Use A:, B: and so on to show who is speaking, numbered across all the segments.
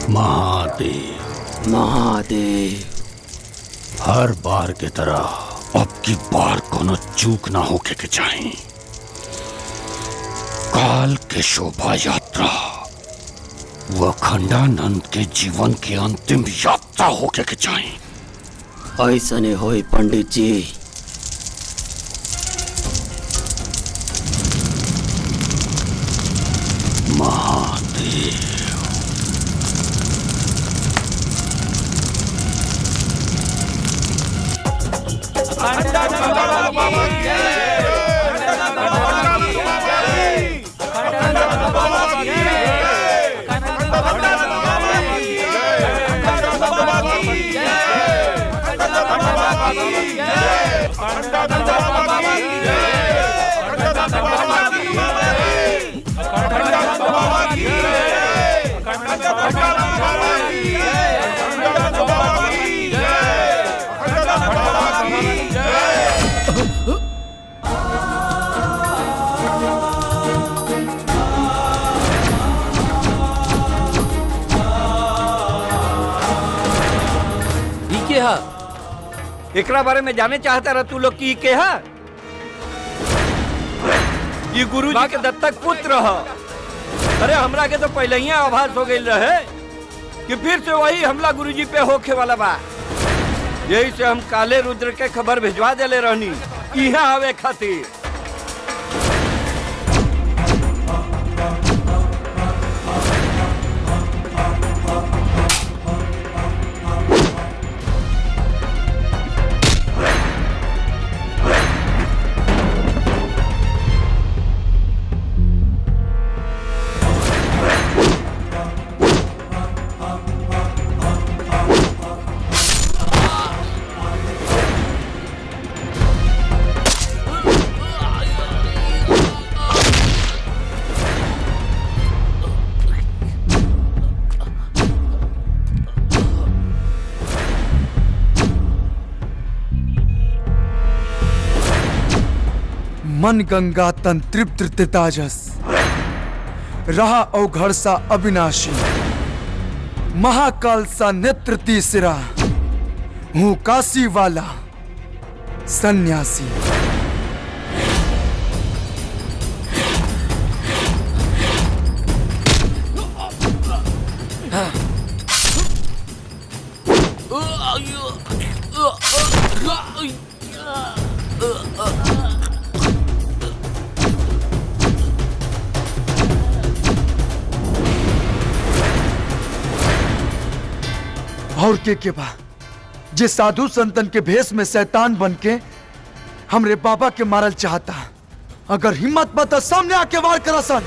A: महादेव महादेव, हर बार की तरह अब की बार कोनो चूक ना होके के चाहिए। काल के शोभा यात्रा वो अखंडानंद के जीवन की अंतिम यात्रा होके के चाहिए।
B: ऐसा नहीं होई पंडित जी।
A: महादेव
C: एकरा बारे में जाने चाहता रहा तू लोग की के है? ये गुरुजी के दत्तक पुत्र है। अरे हमरा के तो पहले ही आभास हो गई रहे कि फिर से वही हमला गुरुजी पे होखे वाला बा। यही से हम काले रुद्र के खबर भिजवा देले रहनी यहाँ आवे खातिर।
D: मन गंगा तन तृप्त तेजस, रहा अवघड़ सा अविनाशी, महाकाल सा नेत्र तीसरा, हूँ काशी वाला सन्यासी। और के बा जे साधु संतन के भेष में शैतान बन के हमरे बाबा के मारल चाहता। अगर हिम्मत बता सामने आके वार करा सन।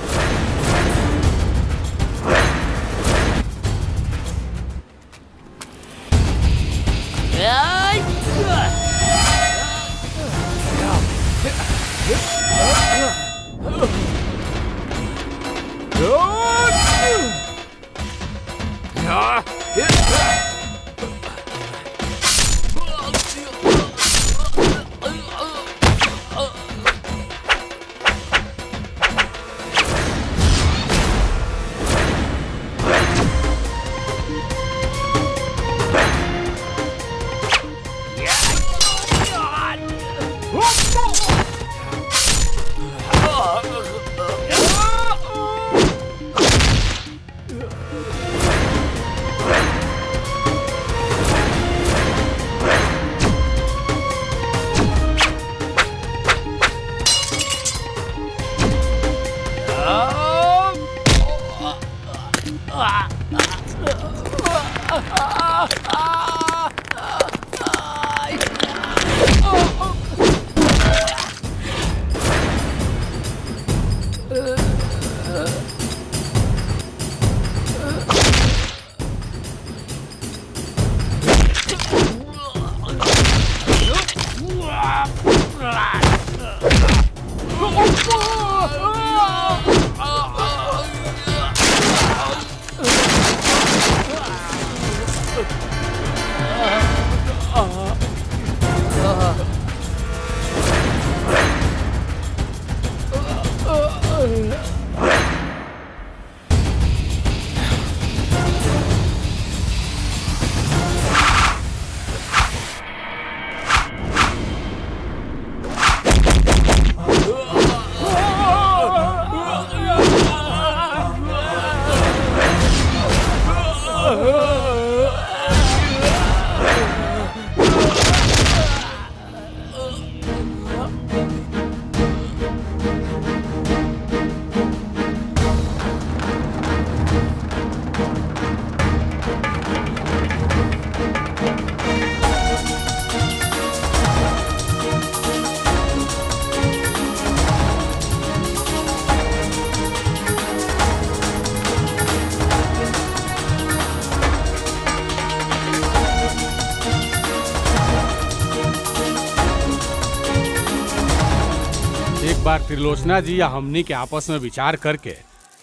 B: एक बार त्रिलोचना जी या हमनी के आपस में विचार करके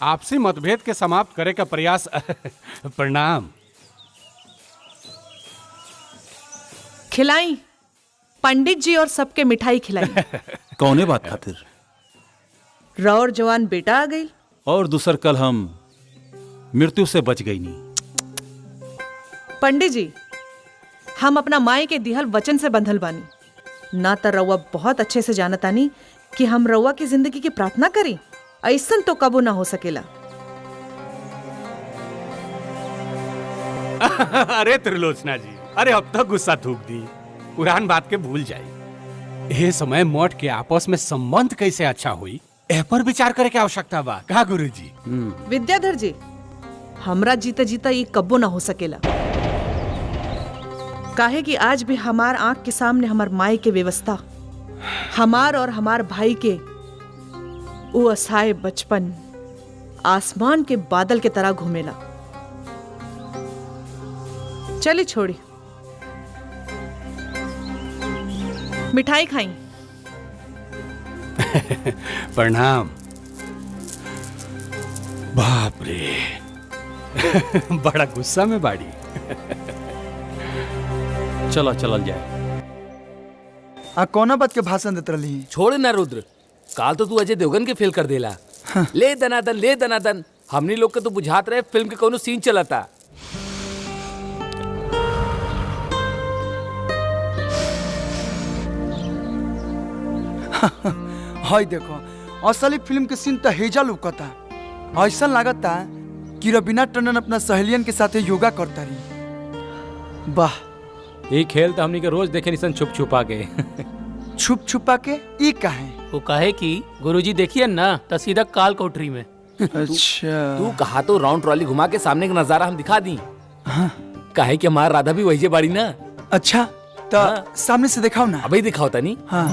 B: आपसी मतभेद के समाप्त करे का प्रयास प्रणाम।
E: खिलाई पंडित जी और सबके मिठाई खिलाई।
F: कौने बात खातिर?
E: रौर जवान बेटा आ गई
F: और दूसर कल हम मृत्यु से बच गई नहीं।
E: पंडित जी, हम अपना माई के दिहल वचन से बंधल बानी। ना तो रउआ बहुत अच्छे से जानतानी कि हम रउआ की जिंदगी की प्रार्थना करी, ऐसन तो कबो ना हो सकेला।
B: अरे त्रिलोचना जी, अरे अब तक गुस्सा थूक दी, पुरान बात के भूल जाई। ये समय मठ के आपस में संबंध कैसे अच्छा हुई ए पर विचार करे के आवश्यकता बा का गुरुजी?
E: विद्याधर जी, हमरा जीता जीता ये कब्बो ना हो सकेला। काहे कि आज भी हमार आंख के सामने हमार माई के व्यवस्था, हमार और हमार भाई के वो असाए बचपन आसमान के बादल के तरह घूमेला। चली छोड़ी, मिठाई खाई।
B: प्रणाम। बाप रे बड़ा गुस्सा में बाड़ी।
F: चला चलल जाए।
D: आ कौना बात के भाषण देत रही?
G: छोड़ ना रुद्र, काल तो तू अजय देवगन के फेल कर देला। ले दनादन ले दनादन, हमनी लोग के तो बुझात रहे फिल्म के कोनो सीन चलता।
D: हाय देखो, असली फिल्म के सीन तो हेजा लुकता। ऐसा लागता कि रवीना टंडन अपना सहेलियन के साथ योगा करता रही। वाह,
G: ये खेल तो हमनी के रोज देखे निसन छुप छुपा के।
D: छुप छुपा के ई काहे?
H: वो कहे कि गुरुजी देखिए ना तो सीधा काल कोठरी में।
D: अच्छा,
G: तू कहा तो राउंड ट्रॉली घुमा के सामने का नजारा हम दिखा दी। काहे कि हमारा राधा भी वही बाड़ी ना।
D: अच्छा तो सामने से दिखाओ ना।
G: अभी दिखाओ तनी।
D: हाँ,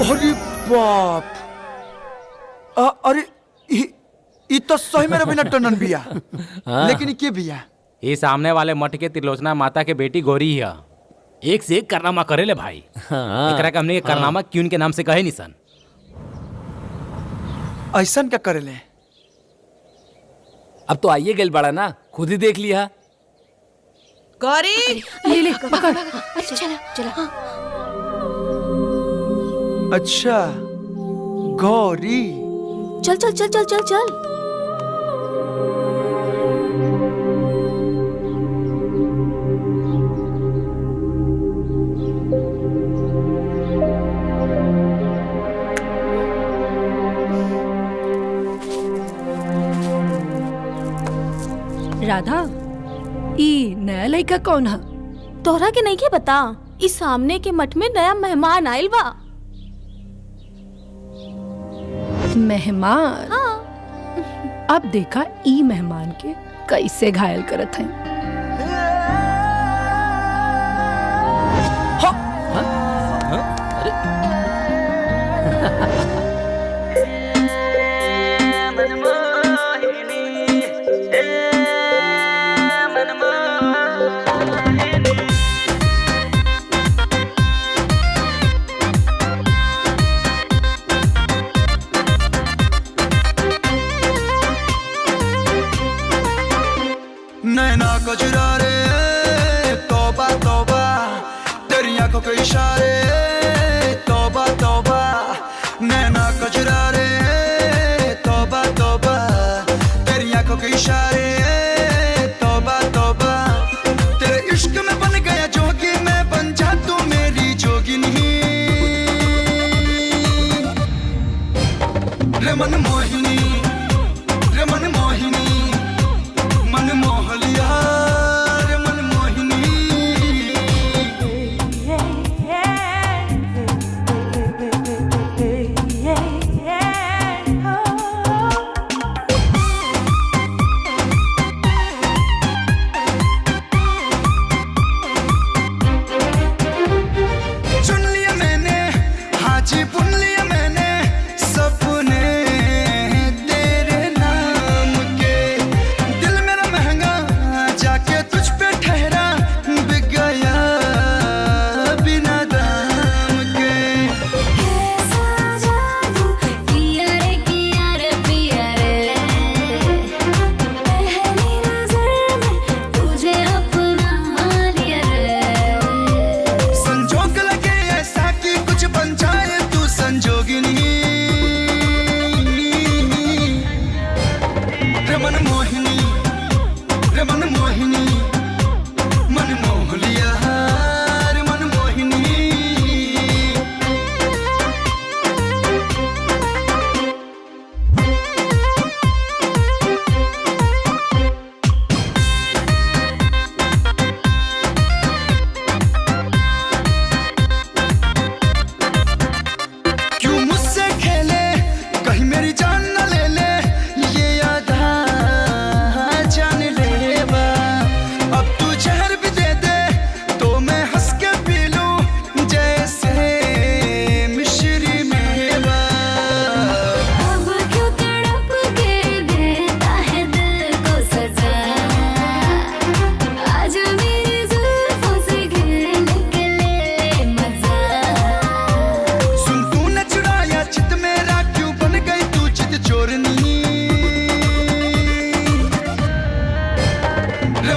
D: अरे बाप, अरे ई तो सही में रवीना टंडन बिया। लेकिन के बिया?
G: ये सामने वाले मठ के त्रिलोचना माता के बेटी गौरी है। एक से एक कारनामा करे ले भाई। एकरा के हमने कारनामा क्यों के नाम से कहे निसन।
D: ऐसन क्या करे ले?
G: अब तो आइए गेल बड़ा ना, खुद ही देख लिया।
E: गौरी,
I: ले ले पकड़। अरे चला चला।
D: अच्छा, गौरी।
I: चल चल चल चल चल चल।
J: राधा, ई नया लड़का कौन है?
I: तोहरा के नहीं के बता, इस सामने के मठ में नया मेहमान आयल बा।
J: मेहमान?
I: हाँ।
J: अब देखा ई मेहमान के कैसे घायल करत हैं।
D: नैना को चुरा रे, तौबा तौबा, तेरी आंखों के इशारे, तौबा तौबा, नैना को चुरा रे, तौबा तौबा, तेरी आंखों के इशारे, तौबा तौबा, तेरे इश्क में बन गया जोगी, मैं बन जा तू मेरी जोगिनी। रे मन मोहिनी, रे मन मोहिनी, मन मोह लिया रे मन मोहिनी।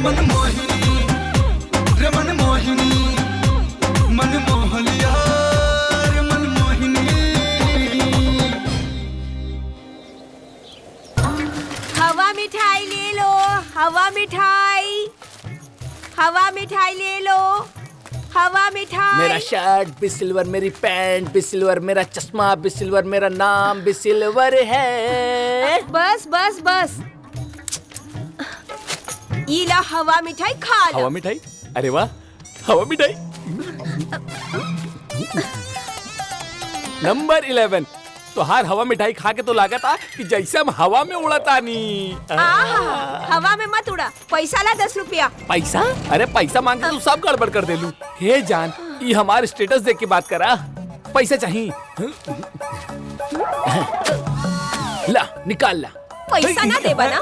D: मन मोहिनी, रे मन मोहिनी, मन मोह लिया रे मन मोहिनी।
I: हवा मिठाई ले लो, हवा मिठाई, हवा मिठाई ले लो, हवा मिठाई।
G: मेरा शर्ट भी सिल्वर, मेरी पैंट भी सिल्वर, मेरा चश्मा भी सिल्वर, मेरा नाम भी सिल्वर है।
I: बस बस बस, ये ला हवा मिठाई खा लो।
G: हवा मिठाई? अरे वाह, हवा मिठाई। नंबर 11, तो हर हवा मिठाई खा के तो लगा था कि जैसे हम हवा में उड़ता नहीं।
I: हवा में मत उड़ा, पैसा ला 10 रुपया।
G: पैसा? अरे पैसा मांग के तू सब गड़बड़ कर दे लू। हे जान, ये हमारे स्टेटस देख के बात करा, पैसा चाहिए। ला निकाल ला।
I: पैसा ना देबा ना?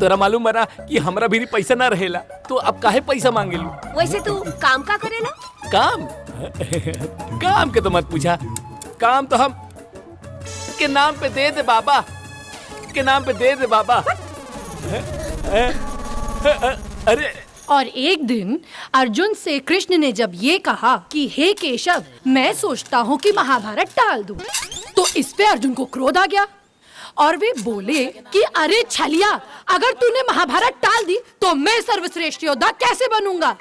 G: तोरा मालूम बना कि हमरा भी पैसा ना रहेला, तो अब काहे पैसा मांगे लू?
I: वैसे तू काम का करेला?
G: काम? काम के तो मत पूछा, काम तो हम के नाम पे दे दे बाबा, के नाम पे दे दे बाबा। अरे
J: और एक दिन अर्जुन से कृष्ण ने जब ये कहा कि हे केशव, मैं सोचता हूँ कि महाभारत टाल दूं, तो इस पे अर्जुन को क्रोध आ गया और वे बोले कि अरे छलिया, अगर तूने महाभारत टाल दी तो मैं सर्वश्रेष्ठ योद्धा कैसे बनूंगा।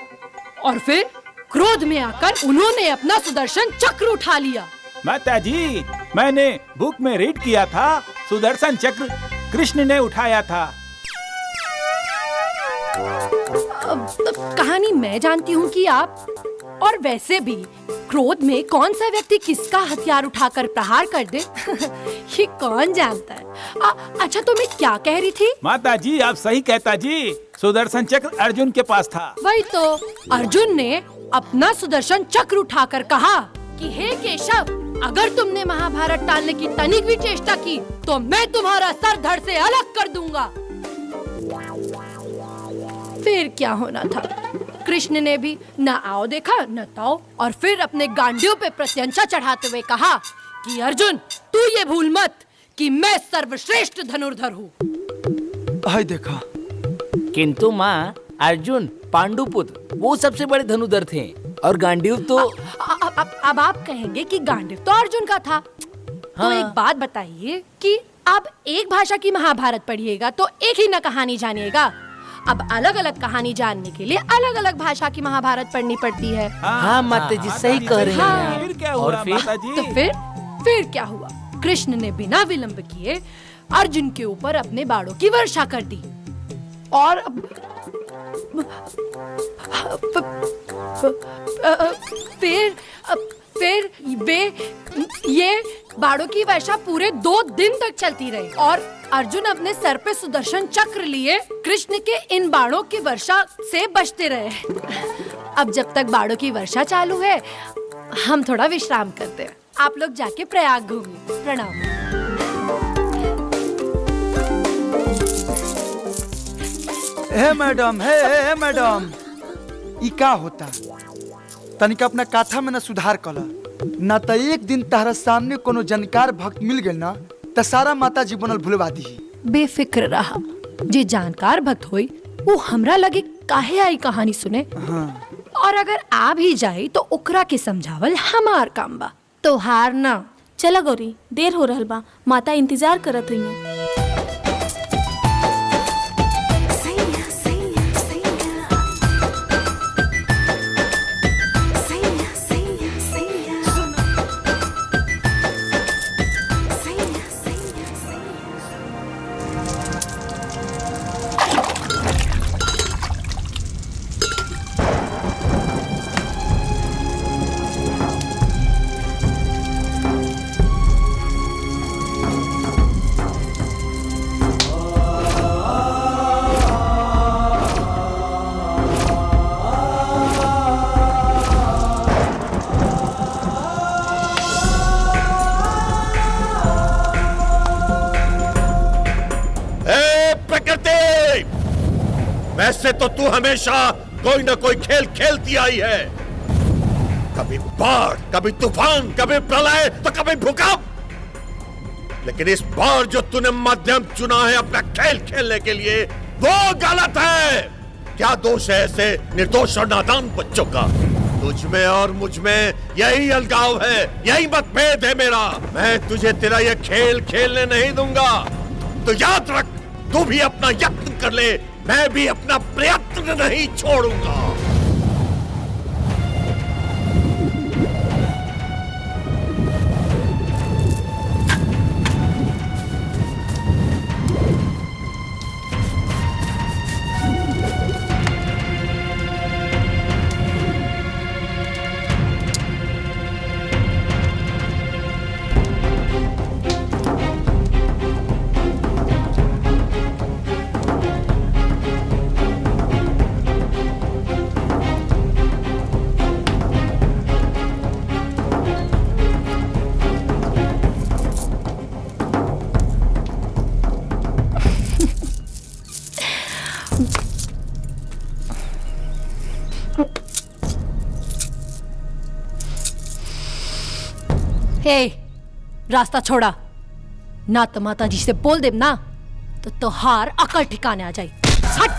J: और फिर क्रोध में आकर उन्होंने अपना सुदर्शन चक्र उठा लिया।
F: माताजी, मैंने बुक में रीड किया था, सुदर्शन चक्र कृष्ण ने उठाया था।
J: कहानी मैं जानती हूँ कि आप, और वैसे भी क्रोध में कौन सा व्यक्ति किसका हथियार उठाकर प्रहार कर दे ये कौन जानता है। अच्छा, तो मैं क्या कह रही थी?
F: माताजी आप सही कहता जी, सुदर्शन चक्र अर्जुन के पास था।
J: वही तो, अर्जुन ने अपना सुदर्शन चक्र उठाकर कहा कि हे केशव, अगर तुमने महाभारत टालने की तनिक भी चेष्टा की तो मैं तुम्हारा सर धड़ से अलग कर दूंगा। फिर क्या होना था, कृष्ण ने भी न आओ देखा न ताओ, और फिर अपने गांडियों पे प्रत्यंचा चढ़ाते हुए कहा कि अर्जुन, तू ये भूल मत कि मैं सर्वश्रेष्ठ धनुर्धर हूँ।
D: हाय देखा।
G: किंतु माँ, अर्जुन पांडुपुत्र वो सबसे बड़े धनुर्धर थे, और गांडीव तो
J: अब आप कहेंगे कि गांडीव तो अर्जुन का था। तो एक बात बताइए कि आप एक भाषा की महाभारत पढ़िएगा तो एक ही न कहानी जानिएगा। अब अलग अलग कहानी जानने के लिए अलग अलग भाषा की महाभारत पढ़नी पड़ती है।
G: हाँ माताजी सही कह रहे हैं।
F: फिर क्या हुआ माताजी?
J: तो फिर क्या हुआ, कृष्ण ने बिना विलंब किए अर्जुन के ऊपर अपने बाणों की वर्षा कर दी, और फिर ये बाणों की वर्षा पूरे 2 दिन तक चलती रही, और अर्जुन अपने सर पे सुदर्शन चक्र लिए कृष्ण के इन बाणों की वर्षा से बचते रहे। अब जब तक बाणों की वर्षा चालू है, हम थोड़ा विश्राम करते हैं। आप लोग जाके प्रयाग घूमिए। प्रणाम।
D: हे मैडम, हे मैडम, ई का होता? तनिक अपना काथा में न सुधार कला, न तो एक दिन तारा सामने कोनो जानकार भक्त मिल गए ना, तो सारा माता जी बनल भुलवा दी।
J: बेफिक्र रहा, जे जानकार भक्त होई वो हमरा लगे काहे आई कहानी सुने।
D: हाँ।
J: और अगर आ भी जाए तो ओकरा के समझावल हमार काम बा, तो हार ना।
I: चला गौरी, देर हो रहल बा, माता इंतजार करत रही है।
A: वैसे तो तू हमेशा कोई ना कोई खेल खेलती आई है, कभी बाढ़, कभी तूफान, कभी प्रलय, तो कभी भूकंप। लेकिन इस बार जो तूने माध्यम चुना है अपना खेल खेलने के लिए, वो गलत है। क्या दोष है ऐसे निर्दोष और नादान बच्चों का? तुझ में और मुझ में यही अलगाव है, यही मतभेद है मेरा। मैं तुझे तेरा ये खेल खेलने नहीं दूंगा। तो याद रख, तू भी अपना यत्न कर ले, मैं भी अपना प्रयत्न नहीं छोड़ूंगा।
J: हे, रास्ता छोड़ा, ना तो माता जी से बोल देव ना तो तोहार अकल ठिकाने आ जाए। हट।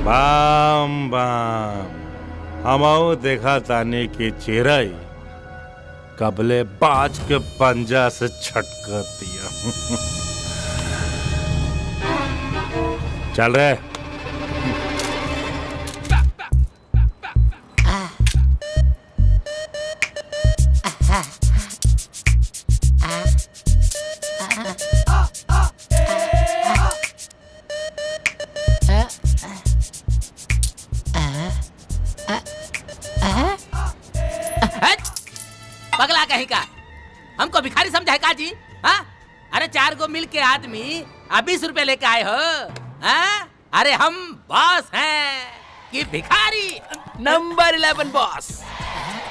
K: बाम बाम हमाओ देखा ताने की चेहराई कबले बाज के पंजा से छटकर दिया। चल रहे
G: पगला कहीं का, हमको भिखारी समझा है का जी? हाँ? अरे 4 गो मिल के आदमी 20 रुपए लेके आए हो? हाँ? अरे हम बॉस हैं कि भिखारी?
C: Number 11 boss.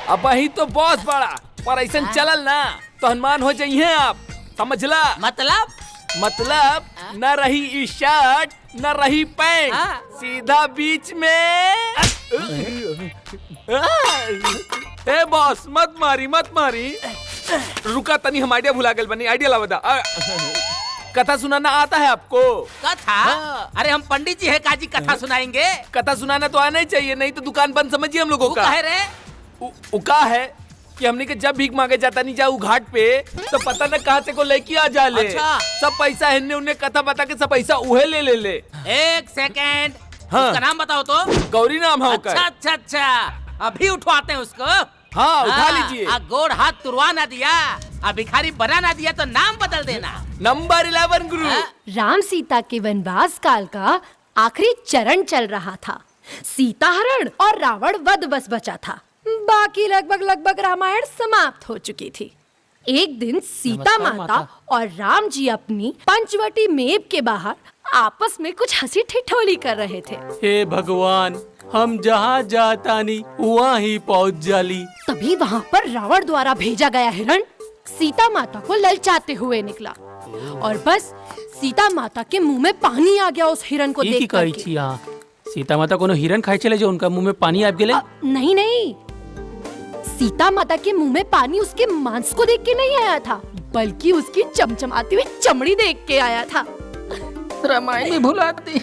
C: अब ही तो बॉस बड़ा, पर ऐसा चलल ना तो हनुमान हो जाइए आप, समझला? मतलब न रही ई शर्ट न रही पैंट, सीधा बीच में। ए बॉस मत मारी। रुका तनी, हम आइडिया भुला गए बनी, आइडिया लावा दा। कथा सुनाना आता है आपको?
G: कथा? अरे हम पंडित जी है काजी कथा सुनाएंगे?
C: कथा सुनाना तो आना ही चाहिए, नहीं तो दुकान बंद समझिए हम लोगों का।
G: है रे?
C: उका है कि हमने के जब भीख मांगे जाता नहीं जाऊ घाट पे तो पता न कहाँ से को लेके आ जा ले।
G: अच्छा।
C: सब पैसा हिन्ने उन्हें कथा बता के सब पैसा उहे ले।
G: 1 सेकेंड,
C: हाँ।
G: उसका नाम बताओ तो।
C: गौरी नाम है उसका।
G: अच्छा, अभी उठवाते हैं उसको।
C: हाँ उठा लीजिए।
G: गोड़ हाथ तुरवा ना दिया, भिखारी बना ना दिया तो नाम बदल देना।
C: नंबर 11 गुरु।
J: राम सीता के वनवास काल का आखिरी चरण चल रहा था। सीता हरण और रावण वध बस बचा था, बाकी लगभग रामायण समाप्त हो चुकी थी। एक दिन सीता माता और राम जी अपनी पंचवटी मेव के बाहर आपस में कुछ हंसी ठिठोली कर रहे थे।
H: हे भगवान, हम जहाँ जाता नहीं वहाँ ही पहुँच जाली।
J: तभी वहाँ पर रावण द्वारा भेजा गया हिरण सीता माता को ललचाते हुए निकला और बस सीता माता के मुंह में पानी आ गया उस हिरण को देख कर।
H: सीता माता कोनो हिरण खाए चले जो उनका मुंह में पानी आ गए?
J: नहीं, सीता माता के मुंह में पानी उसके मांस को देख के नहीं आया था, बल्कि उसकी चमचमाती हुई चमड़ी देख के आया था।
G: रामायण में भुलाती।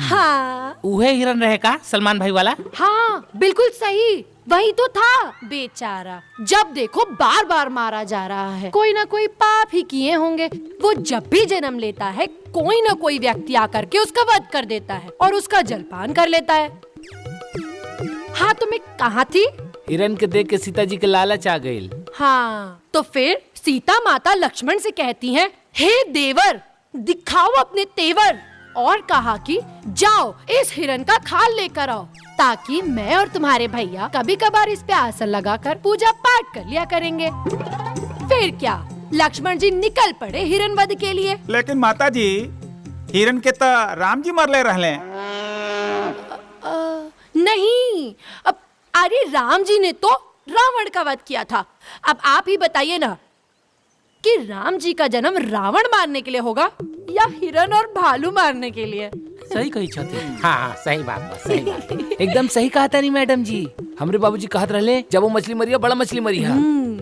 J: हाँ,
G: उहे हिरण रहे का सलमान भाई वाला?
J: हाँ बिल्कुल सही, वही तो था। बेचारा जब देखो बार बार मारा जा रहा है, कोई ना कोई पाप ही किए होंगे। वो जब भी जन्म लेता है कोई ना कोई व्यक्ति आकर के उसका वध कर देता है और उसका जलपान कर लेता है। हाँ तो मैं कहाँ थी?
G: हिरण के देख के सीता जी के लालच आ गई।
J: हाँ तो फिर सीता माता लक्ष्मण से कहती हैं, हे देवर दिखाओ अपने तेवर, और कहा कि जाओ इस हिरण का खाल लेकर आओ ताकि मैं और तुम्हारे भैया कभी कभार इस पे आसन लगाकर पूजा पाठ कर लिया करेंगे। फिर क्या, लक्ष्मण जी निकल पड़े हिरण वध के लिए।
F: लेकिन माता जी हिरण के तो राम जी मरले रहले।
J: नहीं, अब अरे राम जी ने तो रावण का वध किया था। अब आप ही बताइए ना कि राम जी का जन्म रावण मारने के लिए होगा या हिरण और भालू मारने के लिए?
H: सही कही छथी।
G: हाँ सही बात एकदम सही कहा था नहीं मैडम जी। हमरे बाबूजी कहत रहले जब वो मछली मरिया बड़ा मछली मरिया,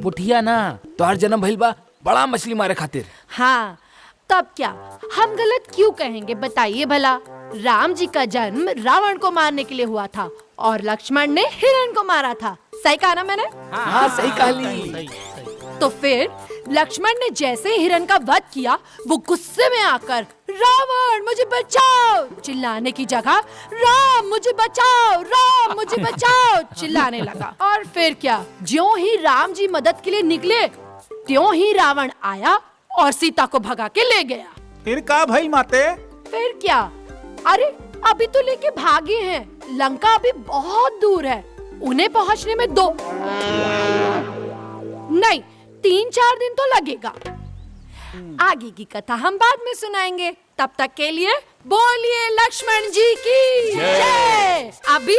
G: पुठिया ना तो हर जन्म भइल बा बड़ा मछली मारे खातिर।
J: हाँ तब क्या, हम गलत क्यों कहेंगे बताइए भला। राम जी का जन्म रावण को मारने के लिए हुआ था और लक्ष्मण ने हिरण को मारा था। सही कहा ना मैंने?
H: हाँ सही कहा।
J: तो फिर लक्ष्मण ने जैसे ही हिरण का वध किया, वो गुस्से में आकर रावण मुझे बचाओ चिल्लाने की जगह राम मुझे बचाओ, राम मुझे बचाओ चिल्लाने लगा। और फिर क्या, ज्यों ही राम जी मदद के लिए निकले, त्यों ही रावण आया और सीता को भगा के ले गया।
F: फिर का भाई माते?
J: फिर क्या, अरे अभी तो लेके भागे हैं, लंका अभी बहुत दूर है, उन्हें पहुंचने में 2 नहीं 3-4 दिन तो लगेगा। आगे की कथा हम बाद में सुनाएंगे, तब तक के लिए बोलिए लक्ष्मण जी की जय, अभी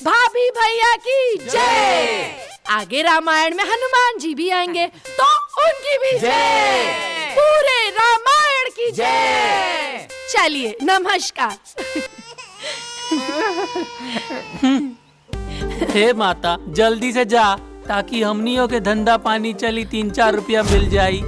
J: भाभी भैया की जय। आगे रामायण में हनुमान जी भी आएंगे तो उनकी भी जय, पूरे रामायण की जय। चलिए नमस्कार।
H: हे माता जल्दी से जा, ताकि हमनियों के धंधा पानी चली, 3-4 रुपया मिल जाई।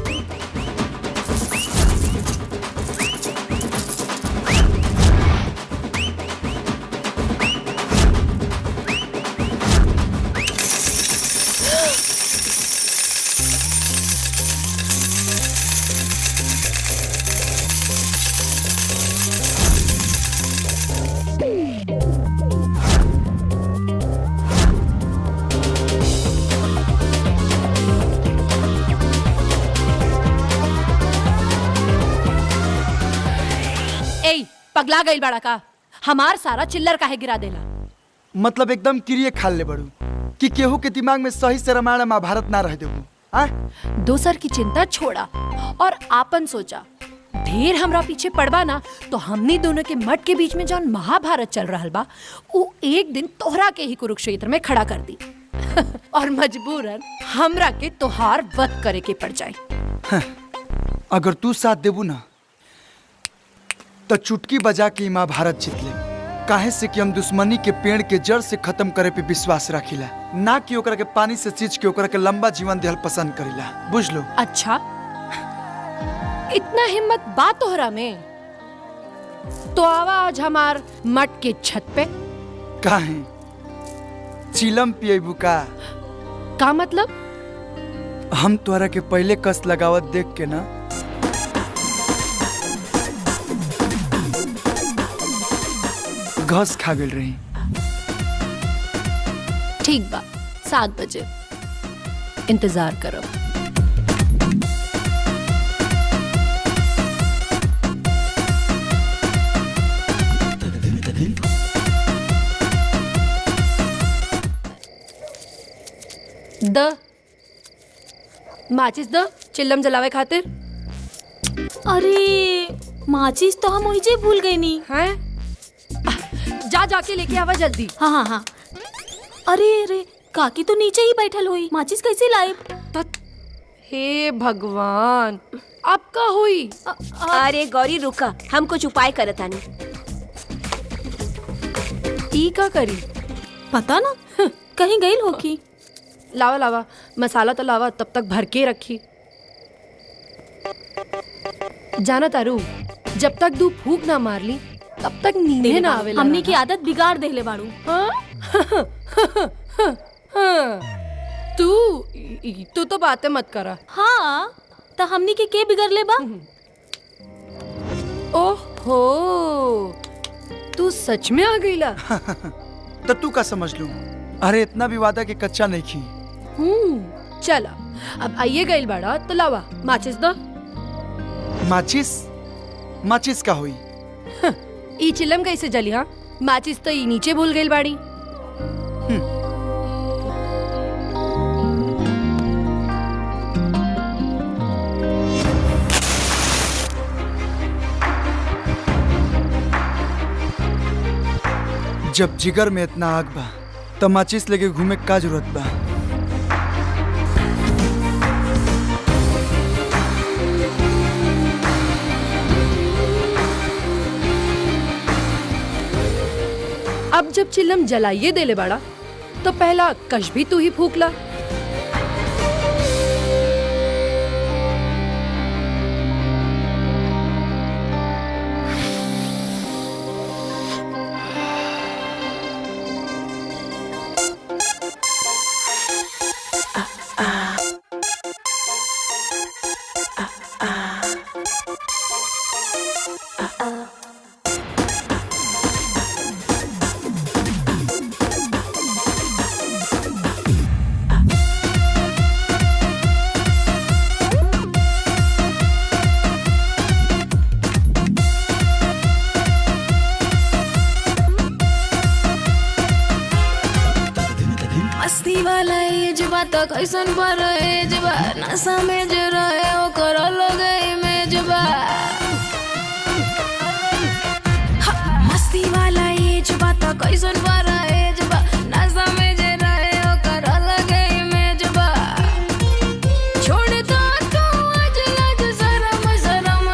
J: पगला गई बड़ा का, हमार सारा चिल्लर काहे गिरा देला।
D: मतलब एकदम किरिए खाल ले बड़ू कि केहू के दिमाग में सही से रामायण महाभारत ना रह देबू।
J: दोसर की चिंता छोड़ा और आपन सोचा। ढेर हमरा पीछे पड़बा ना तो हमनी दोनों के मठ के बीच में जौन महाभारत चल रहल बा, वो एक दिन तोहरा के ही कुरुक्षेत्र में खड़ा कर दी और मजबूरन हमरा के तोहार वध करे के पड़ जाए।
D: अगर तू साथ देबू ना तो चुटकी बजा के महाभारत जीत ले। काहे से कि हम दुश्मनी के पेड़ के जड़ से खत्म करे पे विश्वास रखिला, ना कि ओकरा के पानी से सींच के ओकरा के लंबा जीवन देहल पसंद करिला, बुझ लो।
J: अच्छा, इतना हिम्मत बात तोहरा में? तो आवा आज हमार मठ के छत पे।
D: काहे चिलम पिएबू का?
J: का मतलब?
D: हम तोहरा के पहले कस लगावत देख के ना घस खा गई रही।
J: ठीक बा, 7 बजे इंतजार करो। द माचिस द चिल्लम जलावे खातिर।
I: अरे माचिस तो हम ओहिजे भूल गई नी।
J: हैं? जाके लेके आवा जल्दी।
I: हाँ। अरे काकी तो नीचे ही बैठल हुई, माचिस कैसे लाई?
J: हे भगवान, अब का हुई?
L: अरे गौरी रुका, हम कुछ उपाय करत आनी।
J: ई का करी?
I: पता ना, कहीं गई होगी।
J: लावा मसाला तो लावा, तब तक भर के रखी। जाना तारू, जब तक दू फूक ना मार ली तब तक नींद ना आवे।
I: हमनी की आदत बिगाड़ देले बाड़ू।
J: तू तो बातें मत करा।
I: हाँ, तो हमनी के बिगड़ ले बा?
J: ओहो, तू सच में आ गईला।
D: तो तू का समझ लू? अरे इतना भी वादा के कच्चा नहीं खी।
J: चला, अब आइए गईल बड़ा तो लावा माचिस दो।
D: माचिस का हुई?
J: ई चिलम कैसे जली? हाँ, माचिस तो ई नीचे भूल गई बाड़ी।
D: जब जिगर में इतना आग बा तो माचिस लेके घूमे का जरूरत बा?
J: अब जब चिल्लम जलाइए देले बाड़ा तो पहला कश भी तू ही फूकला।
I: बा तो कैसन पर एज बा नशा में जो रहे ओकर अलग इमेज बा मस्ती वाला एज बा तो कैसन पर एज बा नशा में जो रहे ओकर अलग इमेज बा छोड़ दो तू आज लाज शरम शरम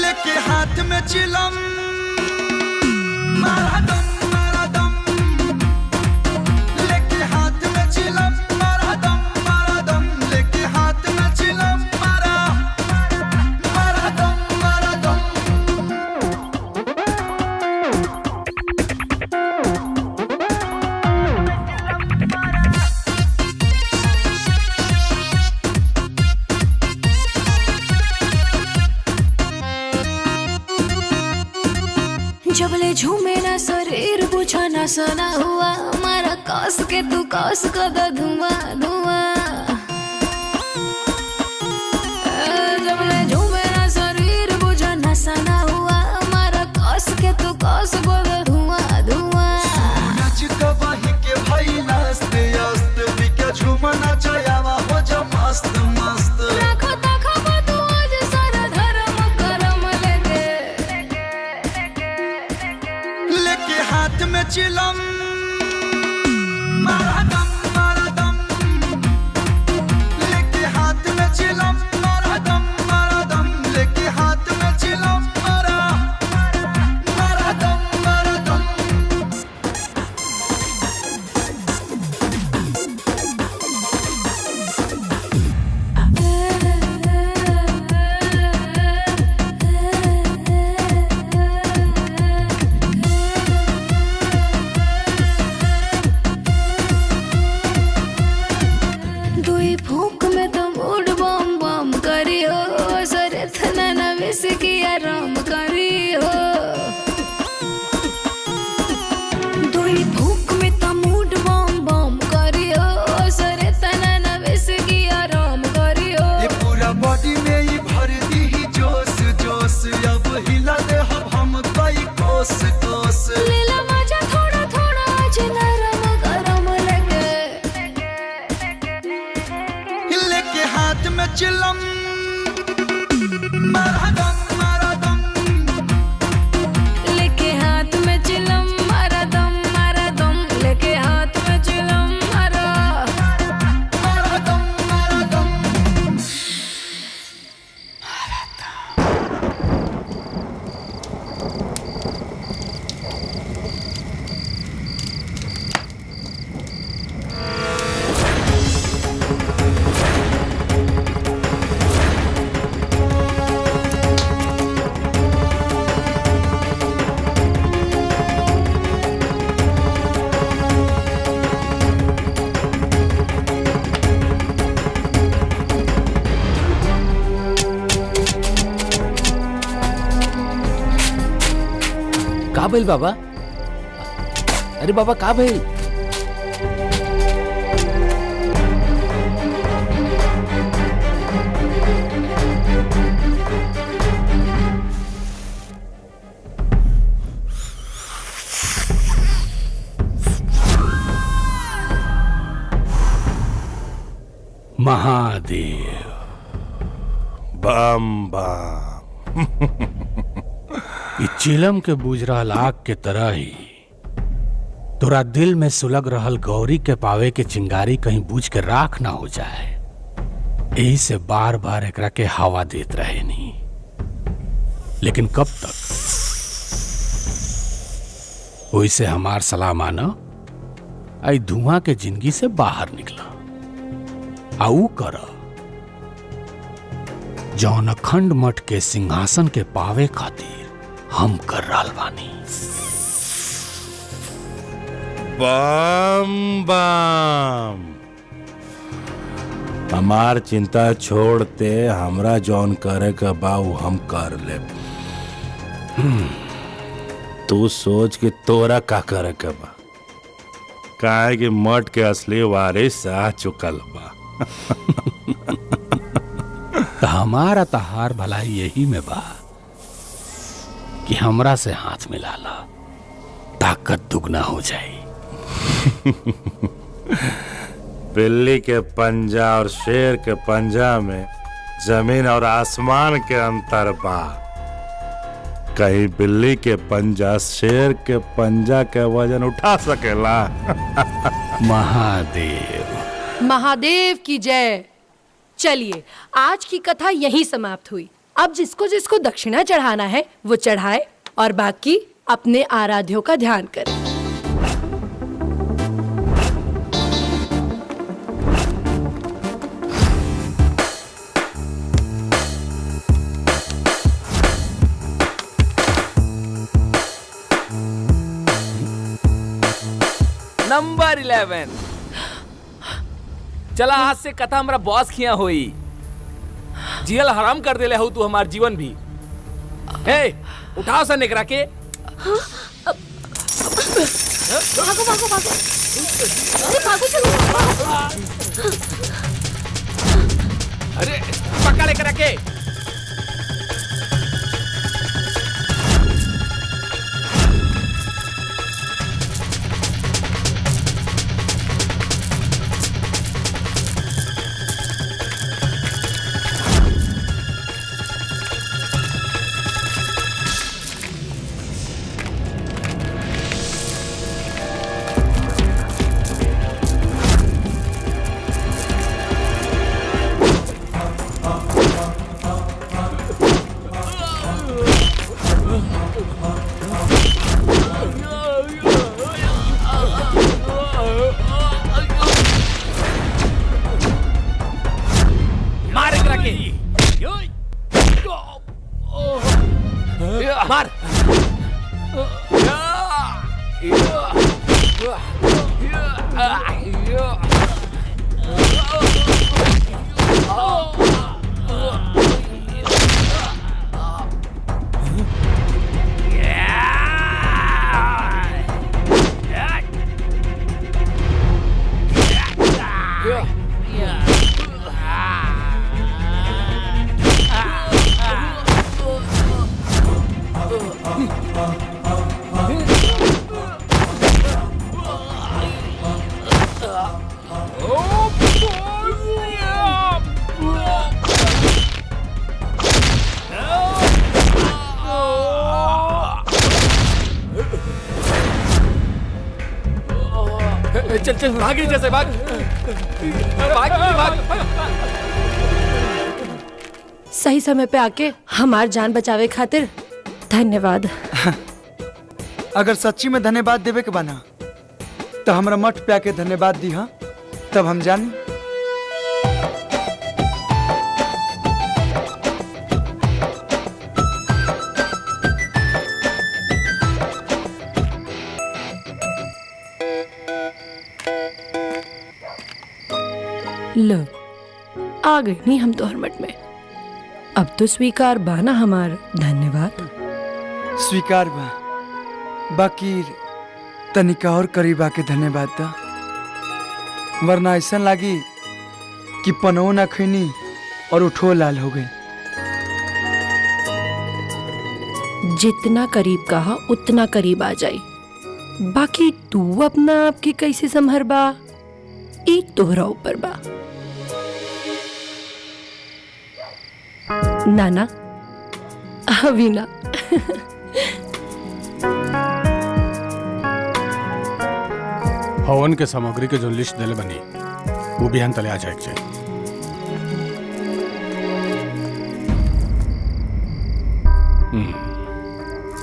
D: लेके हाथ में चिलम मारा दम लेके हाथ में चिलम मारा दम लेके हाथ में चिलम मारा दम
I: जबले झूमे ना शरीर बुझा ना सना हुआ हमारा कस के तू कस कर दे धुआं धुआं जबले झूमे ना शरीर बुझा ना सना हुआ हमारा कस के तू कस कर दे धुआं धुआं
D: नाच कबाही के भाई नाचते आस्ते बिके झूमना चायावा हो जा मस्त मस्त
I: राखो ताखो तू आज सारा धर्म करम
D: लेके हाथ में चिलम मारा दम लेके हाथ में चिलम मारा दम लेके हाथ में चिलम मारा दम
I: दुई फूंक में तो मूड बम बम करी हो सरे थना ना विस की आराम करी हो दुई फूंक में तो मूड बम बम करी हो सरे थना ना विस की आराम करी हो
D: ये पूरा बॉडी में ही भर दी ही जोश जोश अब हिला दे हम कई कोस कोस
I: लीला मजा थोड़ा थोड़ा आज नरम गरम
D: लेके हाथ में चिलम मारा दम
I: लेके हाथ में चिलम मारा दम लेके हाथ में चिलम मारा
D: दम
G: का भइल बाबा? अरे बाबा का भइल?
B: महादेव
K: बम बम
B: ई चिलम के बुझ रहल आग के तरह ही तोरा दिल में सुलग रहल गौरी के पावे के चिंगारी कहीं बुझ के राख ना हो जाए, यही से बार बार एकरा के हवा देत रहे नहीं। लेकिन कब तक? ओइसे हमार सलाह माना, आई धुआं के जिंदगी से बाहर निकला आऊ कर जौन अखंड मठ के सिंहासन के पावे खातिर हम कर रहल बानी।
K: बम बम हमार चिंता छोड़ते हमरा जौन करे का बाऊ हम कर ले। तू सोच कि तोरा का करे का बा, काहे कि मठ के असली वारिस आ चुकल बा।
B: हमारा तहार भलाई यही में बा कि हमरा से हाथ मिला ला, ताकत दुगना हो जाए।
K: बिल्ली के पंजा और शेर के पंजा में जमीन और आसमान के अंतर बा। कहीं बिल्ली के पंजा शेर के पंजा के वजन उठा सकेला?
B: महादेव
J: महादेव की जय। चलिए आज की कथा यहीं समाप्त हुई। अब जिसको जिसको दक्षिणा चढ़ाना है वो चढ़ाए और बाकी अपने आराध्यों का ध्यान करें।
H: नंबर 11। चला आज से कथा हमारा बॉस खिया होई। जियल हराम कर देले हो तू हमार जीवन भी। हे उठाओ सा निकरा के।
I: भागो भागो भागो, अरे भागो चलो।
H: अरे पक्का लेकर के। मार। चल चल भागी जैसे भाग भाग भाग।
J: सही समय पे आके हमार जान बचावे खातिर धन्यवाद।
D: अगर सच्ची में धन्यवाद देवे के बना तो हमरा मठ पे आके धन्यवाद दी। हाँ तब हम जानी।
J: लो आ गई नहीं हम तोहर मठ में। अब तो स्वीकार बाना हमार धन्यवाद।
D: स्वीकार बा, बाकी तनिका और करीब आके धन्यवाद दा, वरना ऐसा लागी कि पनो ना खैनी और उठो लाल हो गई।
J: जितना करीब कहा उतना करीब आ जाई। बाकी तू अपना आप के कैसे संभरबा ई तोहरा ऊपर बा। नाना अभी ना।
B: हवन के सामग्री के जो लिस्ट दिले बनी वो भी तले आ जाए।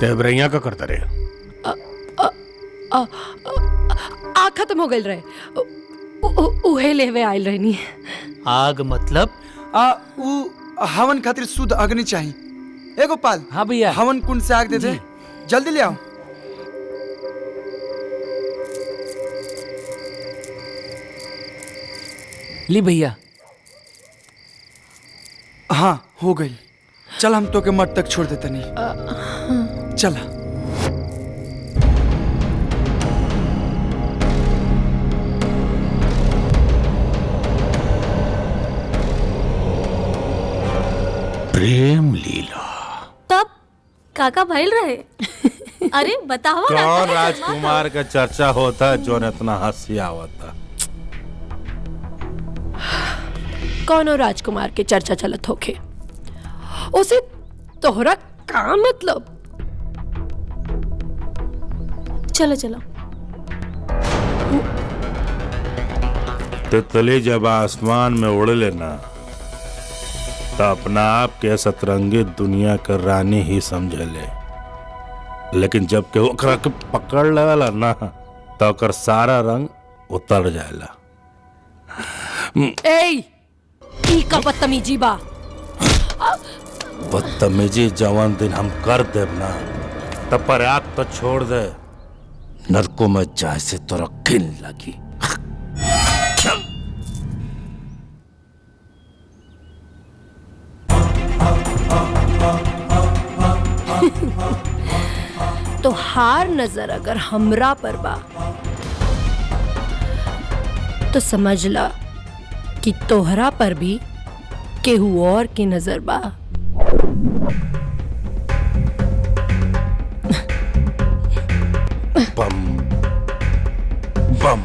B: देवरैया का करता रहे।
J: आ खत्म हो गई रहे। उहे लेवे आयल रहनी।
H: आग मतलब
D: हवन खातिर शुद्ध अग्नि चाहिए। ए गोपाल।
H: हाँ भैया।
D: हवन कुंड से आग दे दे, जल्दी ले आओ।
H: ली भैया।
D: हाँ हो गई। चल हम तो के मठ तक छोड़ देते नहीं। चला।
B: प्रेम लीला
L: तब काका भइल रहे। अरे बताओ ना।
K: कौन राजकुमार का चर्चा होता है जो इतना हंसी आवता?
J: कौन राजकुमार के चर्चा चलत होखे? उसे तोहरा का मतलब?
L: चलो चलो।
K: तितली जब आसमान में उड़ लेना तो अपना आप के सतरंगी दुनिया का रानी ही समझ ले, लेकिन जब के ओकरा के पकड़ लेला ना तो ओकर सारा रंग उतर जाएला।
J: ई का बदतमीजी बा।
K: बदतमीजी जवान दिन हम कर देब ना तब पर आग तो छोड़ दे, नरकों में जाए से तोरा घिन लगी।
J: तो हार नजर अगर हमरा पर बा तो समझ ला कि तोहरा पर भी केहू और की नजर बा।
K: बम बम।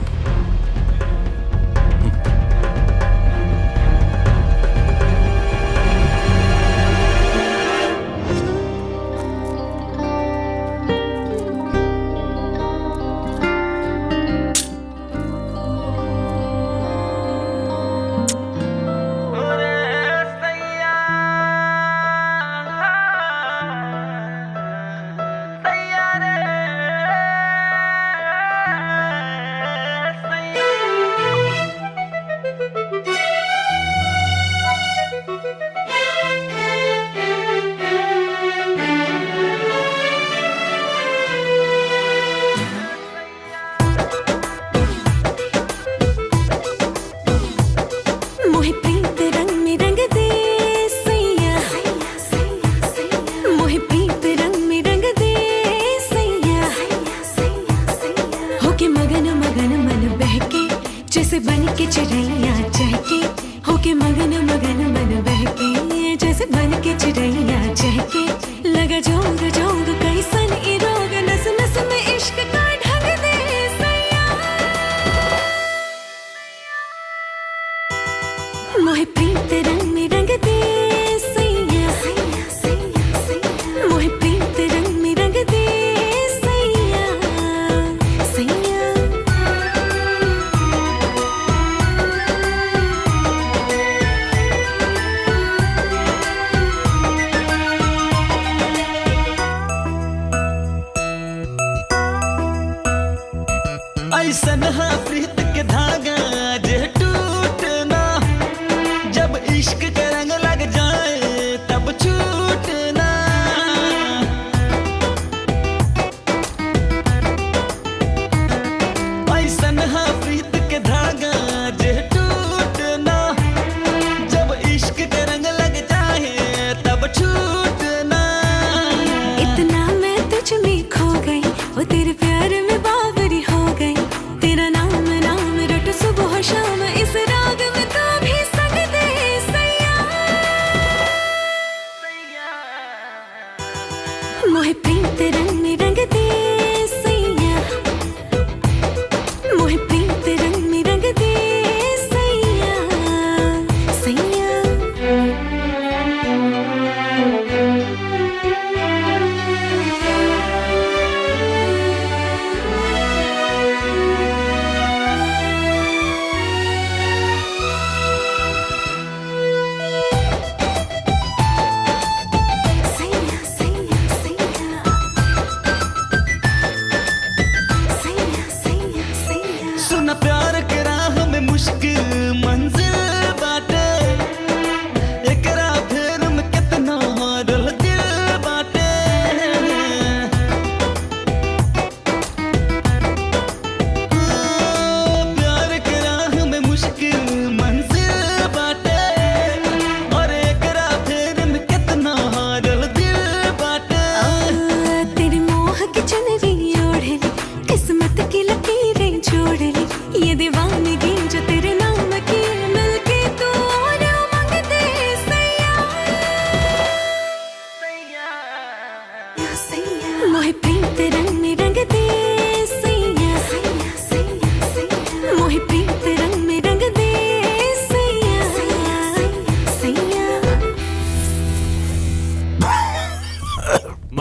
I: शाम इस राग में तो भी संग दे सैया।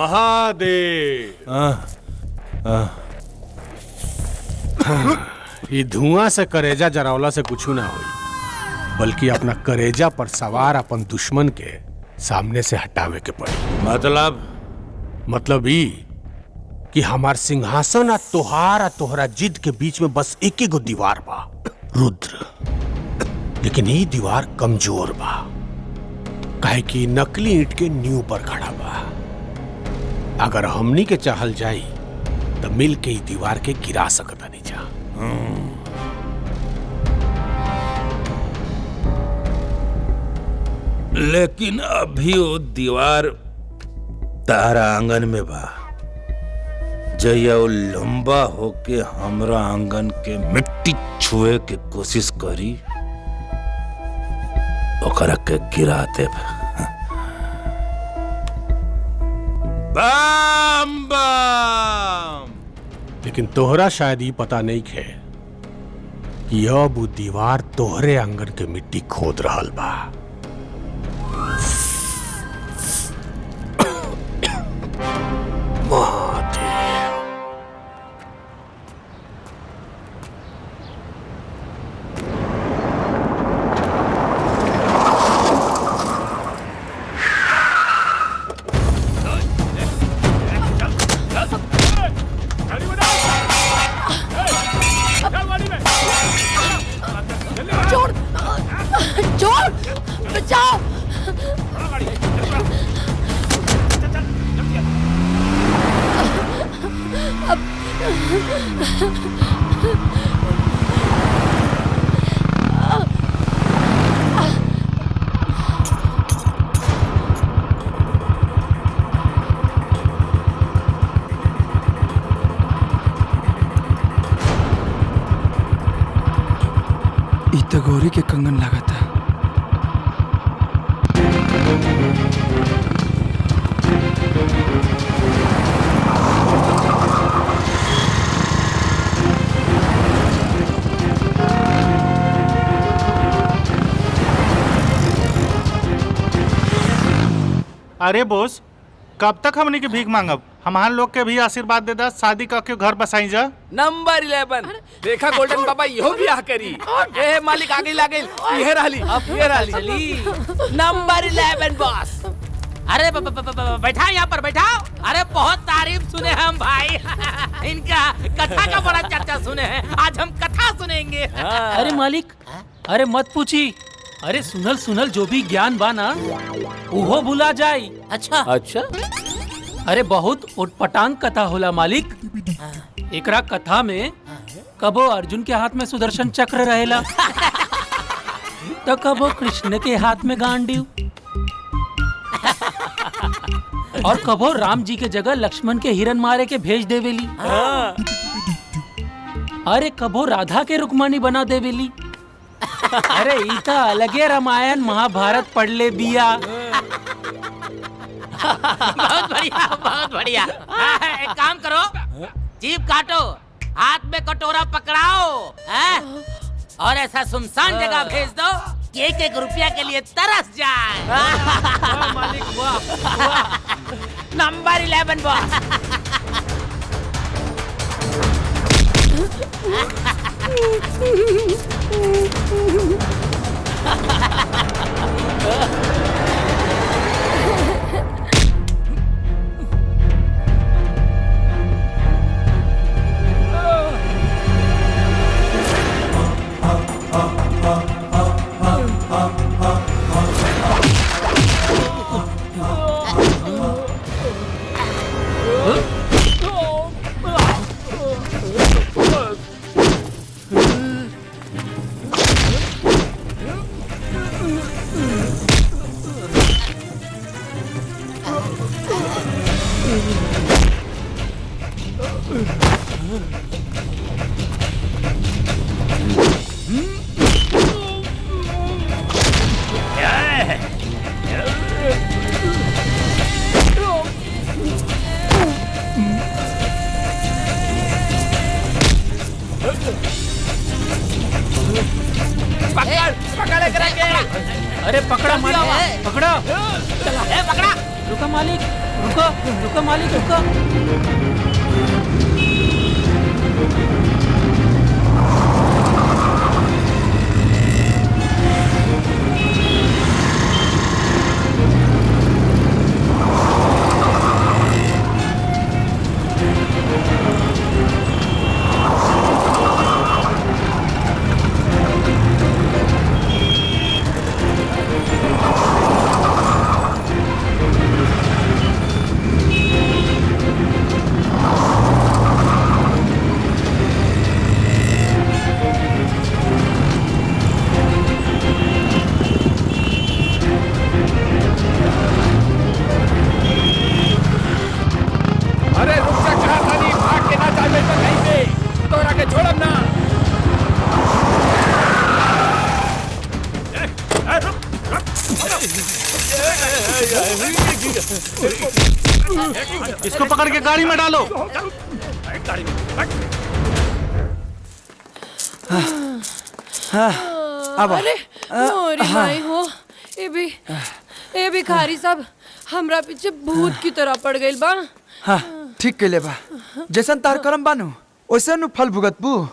A: महादेव।
B: ये धुआं से करेजा जरावला से कुछ ना होई, बल्कि अपना करेजा पर सवार अपन दुश्मन के सामने से हटावे के पड़ी। मतलब ई कि हमार सिंहासन आ तोहरा जिद के बीच में बस एक ही गो दीवार बा, रुद्र। लेकिन ये दीवार कमजोर बा, काहे कि नकली ईंट के नींव पर खड़ा बा। अगर हमनी के चाहल जाई तो मिल के ई दीवार के गिरा सकता नहीं जा।
K: लेकिन अभी वो दीवार तारा आंगन में बा, जया वो लंबा होके हमरा आंगन के मिट्टी छुए के कोशिश करी, ओकरा के गिरा देब। बम बम।
B: लेकिन तोहरा शायद ये पता नहीं है कि अब वो दीवार तोहरे आंगन के मिट्टी खोद रहल बा।
J: छोड़ छोड़, बचाओ।
D: गौरी के कंगन लगा था।
F: अरे बोस, कब तक हमने के भीख मांगब? हमार लोग के भी आशीर्वाद दे दा, शादी करके घर बसाई जा।
H: नंबर 11 देखा गोल्डन बाबा इहो ब्याह करी। ए मालिक आगे लागल, ये रहली ये रहली
G: नंबर 11 बॉस। अरे बैठाओ यहाँ पर बैठाओ। अरे बहुत तारीफ सुने हम भाई इनका कथा का बड़ा चर्चा सुने हैं, आज हम कथा सुनेंगे।
M: अरे मालिक, अरे मत पूछी। अरे सुनल सुनल जो भी ज्ञान बा ना वो भुला जाई।
G: अच्छा
H: अच्छा।
M: अरे बहुत उटपटांग कथा होला मालिक। एकरा कथा में कबो अर्जुन के हाथ में सुदर्शन चक्र रहेला तो कबो कृष्ण के हाथ में गांडीव, और कबो राम जी के जगह लक्ष्मण के हिरन मारे के भेज देवेली। अरे कबो राधा के रुक्मानी बना देवेली। अरे इता अलगे रामायण महाभारत पढ़ ले बिया।
G: बहुत बढ़िया बहुत बढ़िया। एक काम करो, जीभ काटो, हाथ में कटोरा पकड़ाओ और ऐसा सुनसान जगह भेज दो कि एक एक रुपया के लिए तरस जाए।
M: मालिक वाह।
G: Number 11 boss.
M: अरे पकड़ा मालिक, पकड़ा।
G: पकड़ा।
M: रुको मालिक, रुको रुको मालिक, रुको।
H: अरे रुक जा, कहा था नहीं, भाग के ना जा बेटा कहीं पे, तोरा के छोड़ब ना।
F: इसको पकड़ के गाड़ी में डालो।
D: अब
J: अरे मोरी माई हो, ए भी खारी साहब हमरा पीछे भूत की तरह पड़ गइल बा।
D: हाँ ठीक के ले बा, जैसन तार करम बानू वैसे नु फल भुगतबू।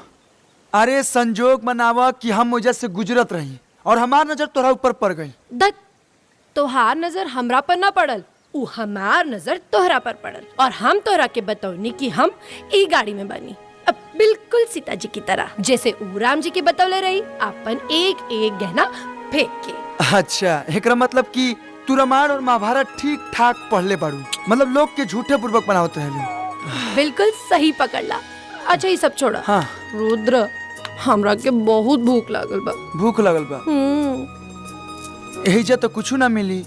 D: अरे संजोग मनावा कि हम वजह से गुजरत रही और हमार नजर तोरा ऊपर पड़ गई।
J: दत तोहार नजर हमरा पर ना पड़ल, उ हमार नजर तोहरा पर पड़ल और हम तोहरा के बतौनी कि हम ई गाड़ी में बनी, अब बिल्कुल सीता जी की तरह, जैसे उ राम जी के बतौले रही, अपन एक एक गहना फेंक के।
D: अच्छा एकरा मतलब कि तू रामायण और महाभारत ठीक ठाक पढ़ले बाड़ू, मतलब लोग के झूठे पूर्वक बनावत रहले।
J: बिल्कुल सही पकड़ला। अच्छा ये सब छोड़ा।
D: हाँ
J: रुद्र हमरा के बहुत भूख लागल बा।
D: भूख लगल बा? एहिजा तो कुछ ना मिली,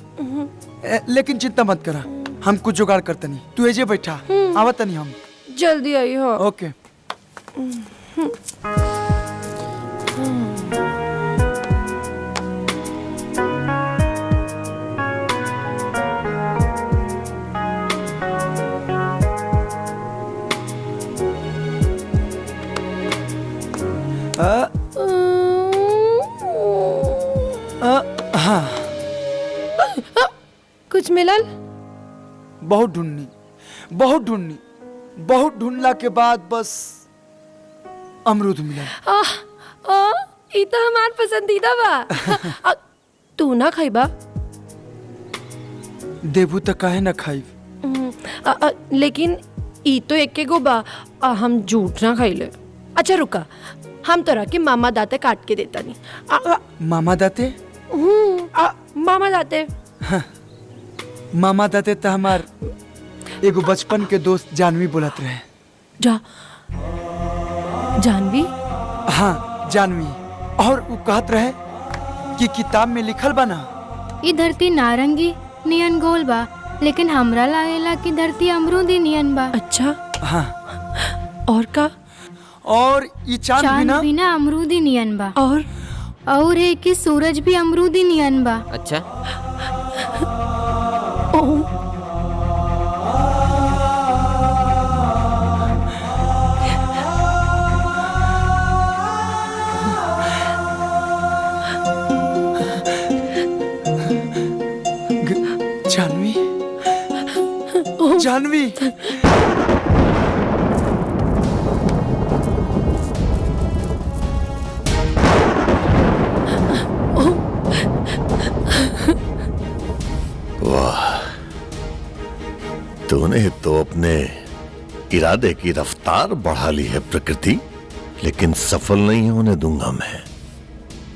D: लेकिन चिंता मत करा, हम कुछ जुगाड़ करतनी, तू एजे बैठा, आवतनी हम।
J: जल्दी आई हो।
D: ओके। हाँ
J: कुछ मिलल?
D: बहुत ढूंढनी, बहुत ढूंढनी, बहुत ढूंढला के बाद बस अमरूद मिला।
J: ई तो हमार पसंदीदा बा। तू ना खाइबा?
D: देबू तो काहे ना खाई।
J: लेकिन ई तो एक गो बा, हम झूठ ना खाइले। अच्छा रुका, हम तोरा के मामा दाते काट के देता नहीं।
D: मामा दाते?
J: मामा दाते।
D: मामा दाते तो हमार एगो बचपन के दोस्त जानवी बोलत रहे।
J: जानवी?
D: हाँ जानवी, और वो कहत रहे कि किताब में लिखल बा ना,
L: ई धरती नारंगी नियन गोल बा, लेकिन हमरा लागेला कि धरती अमरूदी नियन बा।
J: अच्छा
D: हाँ।
J: और का?
D: और ये चांद भी ना
L: अमरूदी नियन बा।
J: और
L: है कि सूरज भी अमरूदी नियन बा।
G: अच्छा
D: जानवी, जानवी,
A: तूने तो अपने इरादे की रफ्तार बढ़ा ली है प्रकृति, लेकिन सफल नहीं होने दूंगा मैं।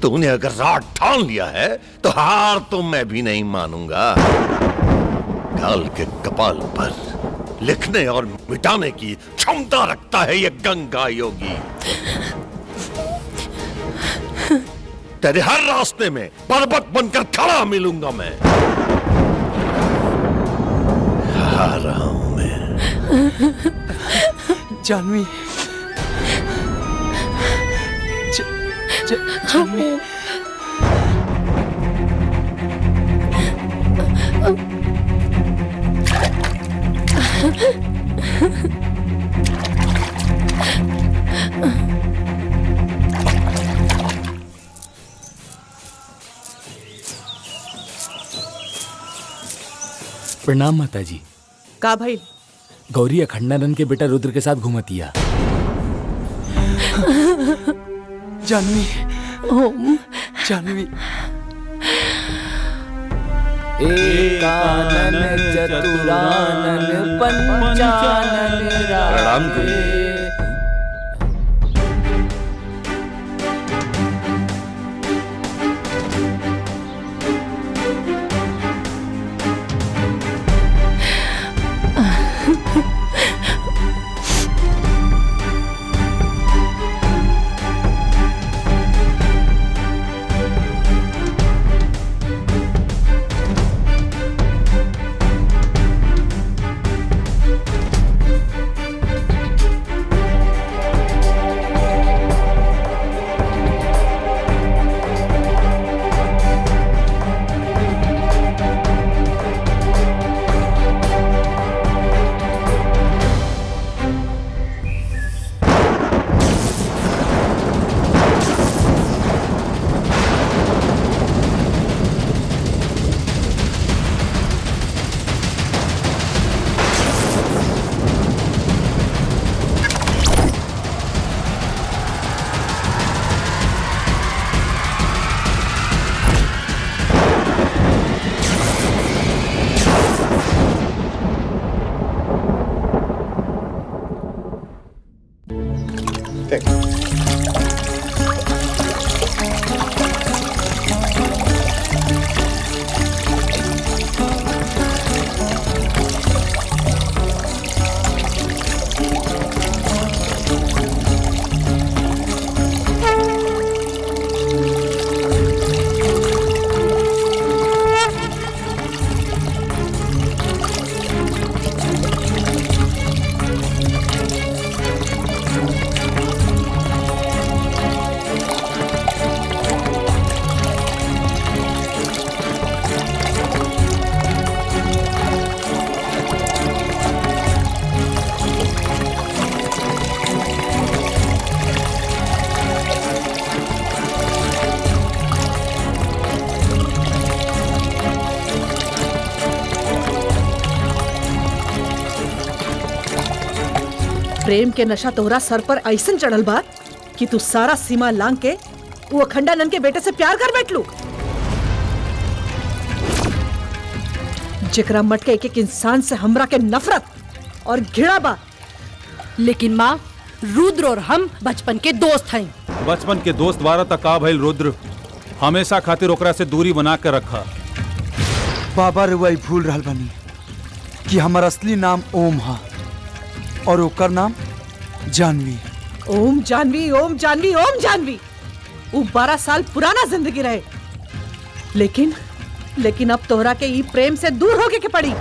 A: तूने अगर रात ठान लिया है तो हार तो मैं भी नहीं मानूंगा। काल के कपाल पर लिखने और मिटाने की क्षमता रखता है ये गंगा योगी। तेरे हर रास्ते में पर्वत बनकर खड़ा मिलूंगा मैं। आ रहा हूं मैं।
D: जानवी, जानवी,
H: प्रणाम माता जी।
E: का भाई?
H: गौरी अखंडानंद के बेटा रुद्र के साथ घूमतिया।
D: जानवी,
J: ओम
D: जानवी।
H: एकानन चतुरानन पंचानन
C: प्रणाम गुरु।
E: प्रेम के नशा तोहरा सर पर ऐसन चढ़ल बा कि तू सारा सीमा लांग के वो अखंडानंद के बेटे से प्यार कर बैठ लू। जेकरा मटके एक एक इंसान से हमरा के नफरत और घृणा बा।
J: लेकिन माँ, रुद्र और हम बचपन के दोस्त हैं।
N: बचपन के दोस्त बारह तक का भइल रुद्र, हमेशा खातिर ओकरा से दूरी बना के रखा।
D: बाबा रुआई भूल रहल बनी कि हमार असली नाम ओम हा और ओकर नाम जानवी।
E: ओम जानवी, ओम जानवी, ओम जानवी। वो 12 साल पुराना जिंदगी रहे, लेकिन अब तोहरा के ई प्रेम से दूर होके के पड़ी।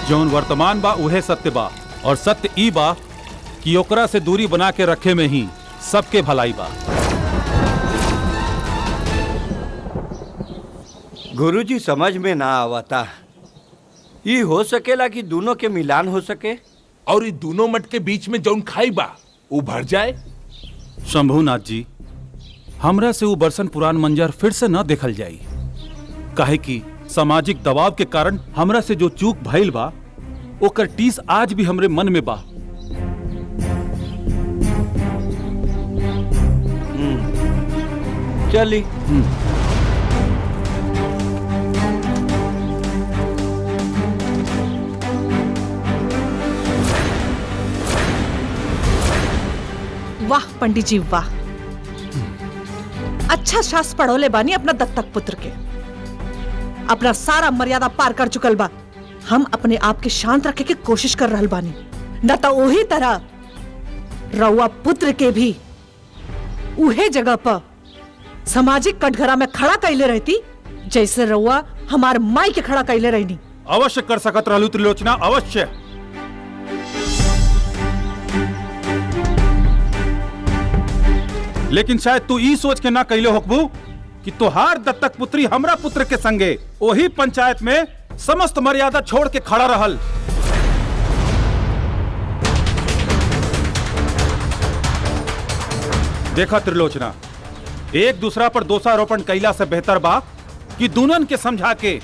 N: जौन वर्तमान बा उहे सत्य बा, और सत्य ई बा कि ओकरा से दूरी बना के रखे में ही सबके भलाई बा।
C: गुरुजी समझ में ना आवता, ये हो सकेला कि दोनों के मिलान हो सके
O: और ये दोनों मट के बीच में जौन खाई बा वो भर जाए।
N: शंभुनाथ जी, हमरा से वो बरसन पुरान मंजर फिर से न देखल जाई, काहे कि सामाजिक दबाव के कारण हमरा से जो चूक भइल बा ओकर टीस आज भी हमरे मन में बा।
C: चली।
E: वाह पंडित जी वाह, अच्छा शास्त्र पढ़ोले बानी अपना दत्तक पुत्र के। अपना सारा मर्यादा पार कर चुकल बा। हम अपने आप के शांत रखे के कोशिश कर रहल बानी, न तो वही तरह रउआ पुत्र के भी उहे जगह पर सामाजिक कटघरा में खड़ा कैले रहती जैसे रउआ हमार माई के खड़ा कैले रहनी।
N: अवश्य कर सकत रहलू त्रिलोचना, अवश्य। लेकिन शायद तू ई सोच के ना कैले होकबू कि तोहार दत्तक पुत्री हमरा पुत्र के संगे वही पंचायत में समस्त मर्यादा छोड़ के खड़ा रहल। देखा त्रिलोचना, एक दूसरा पर दोषारोपण कैला से बेहतर बा कि दुल्हन के समझा के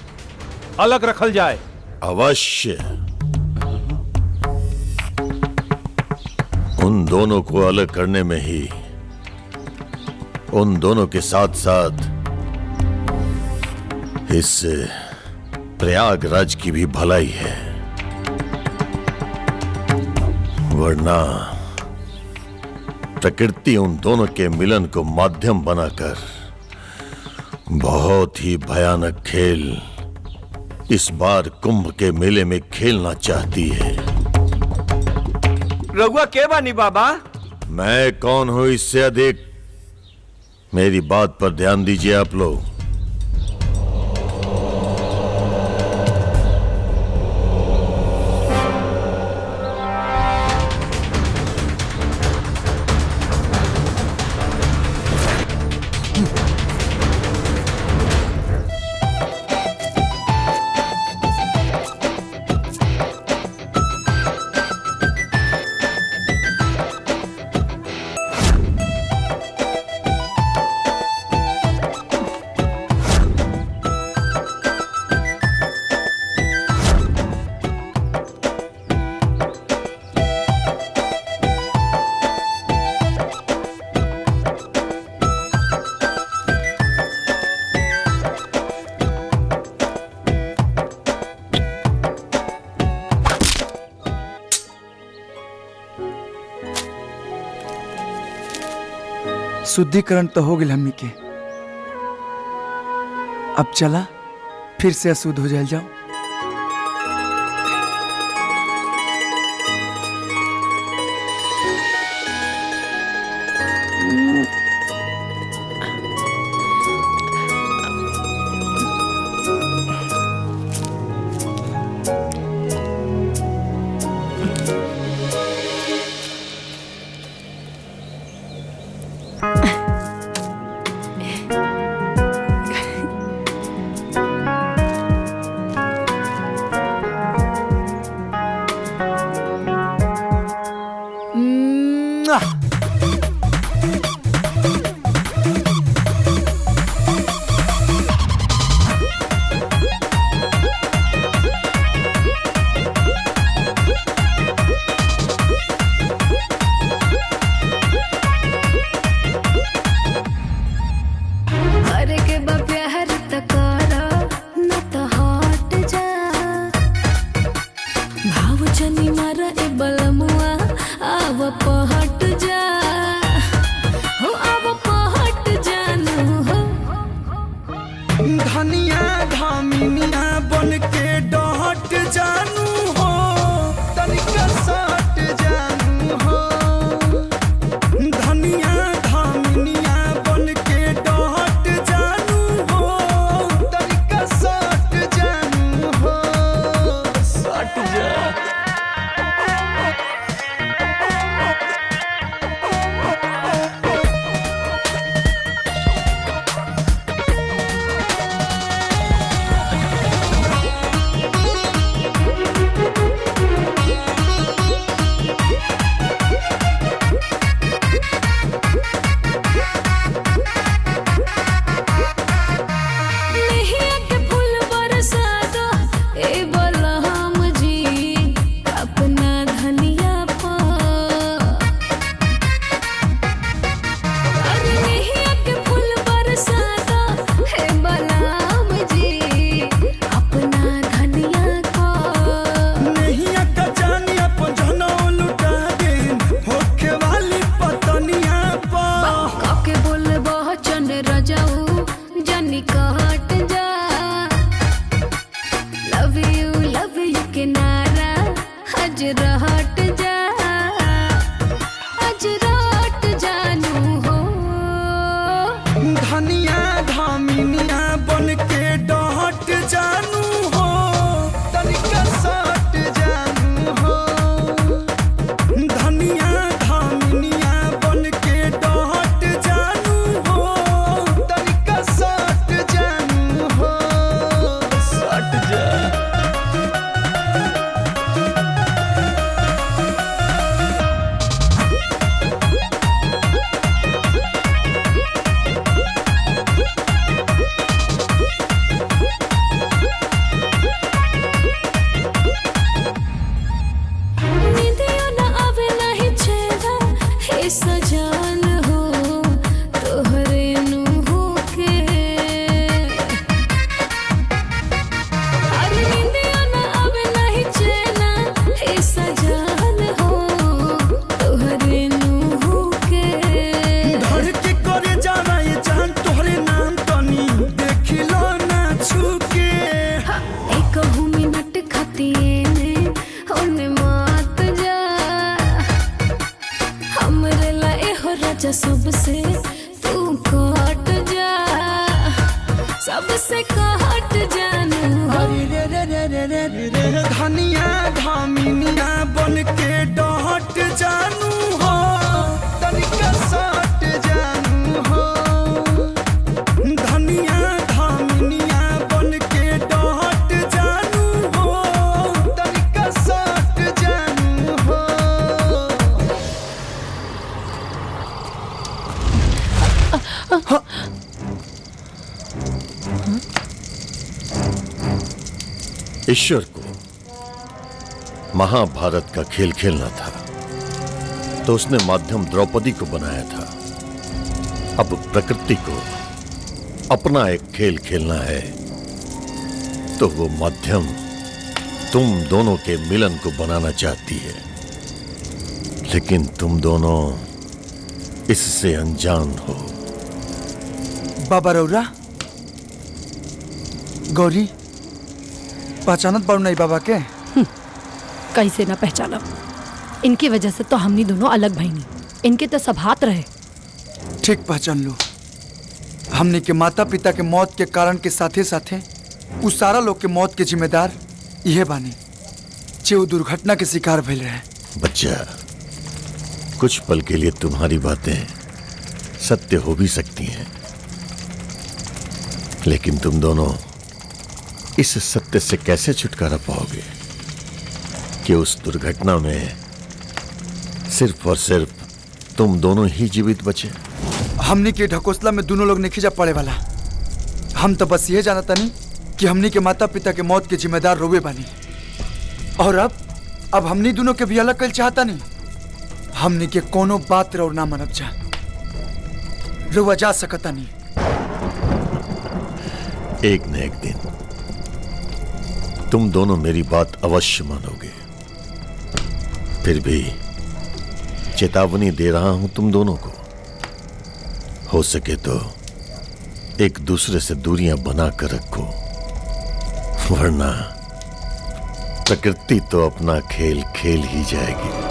N: अलग रखल जाए।
A: अवश्य। उन दोनों को अलग करने में ही उन दोनों के साथ साथ इस प्रयागराज की भी भलाई है, वरना प्रकृति उन दोनों के मिलन को माध्यम बनाकर बहुत ही भयानक खेल इस बार कुंभ के मेले में खेलना चाहती है।
C: रघुआ के बानी बाबा?
A: मैं कौन हूं इससे अधिक? मेरी बात पर ध्यान दीजिए आप लोग।
D: शुद्धिकरण तो हो गई हमनी के, अब चला फिर से अशुद्ध हो जाए जाओ।
I: सबसे कहत जानू हो
D: रे रे रे रे रे रे रे धनिया धामिनिया बन के डहट जानू हो तनिका सट जानू हो धनिया धामिनिया बन के डहट जानू हो तनिका सट जानू हो।
A: ईश्वर को महाभारत का खेल खेलना था तो उसने माध्यम द्रौपदी को बनाया था। अब प्रकृति को अपना एक खेल खेलना है तो वो माध्यम तुम दोनों के मिलन को बनाना चाहती है, लेकिन तुम दोनों इससे अनजान हो।
D: बाबा रौरा गौरी पहचानत बारू नहीं बाबा के?
J: कैसे ना पहचाना, इनकी वजह से तो हमनी दोनों अलग भईनी, इनके तो सब हाथ रहे।
D: ठीक पहचान लो, हमने के माता पिता के मौत के कारण के साथे साथे उस सारा लोग के मौत के जिम्मेदार यह बानी जे वो दुर्घटना के शिकार भइल रहे।
A: बच्चा, कुछ पल के लिए तुम्हारी बातें सत्य हो भी सकती हैं, लेकिन तुम दोनों इस सत्य से कैसे छुटकारा पाओगे कि उस दुर्घटना में सिर्फ और सिर्फ तुम दोनों ही जीवित बचे।
D: हमनी के ढकोसला में दोनों लोग नहीं जा पड़े वाला। हम तो बस ये जानता नहीं कि हमनी के माता पिता के मौत के जिम्मेदार रोवे बानी, और अब हमनी दोनों के भी अलग कर चाहता नहीं। हमनी के कोनो बात रो ना मनब जा रोवा जा सकता नहीं।
A: एक न एक दिन तुम दोनों मेरी बात अवश्य मानोगे। फिर भी चेतावनी दे रहा हूं तुम दोनों को, हो सके तो एक दूसरे से दूरियां बना कर रखो, वरना प्रकृति तो अपना खेल खेल ही जाएगी।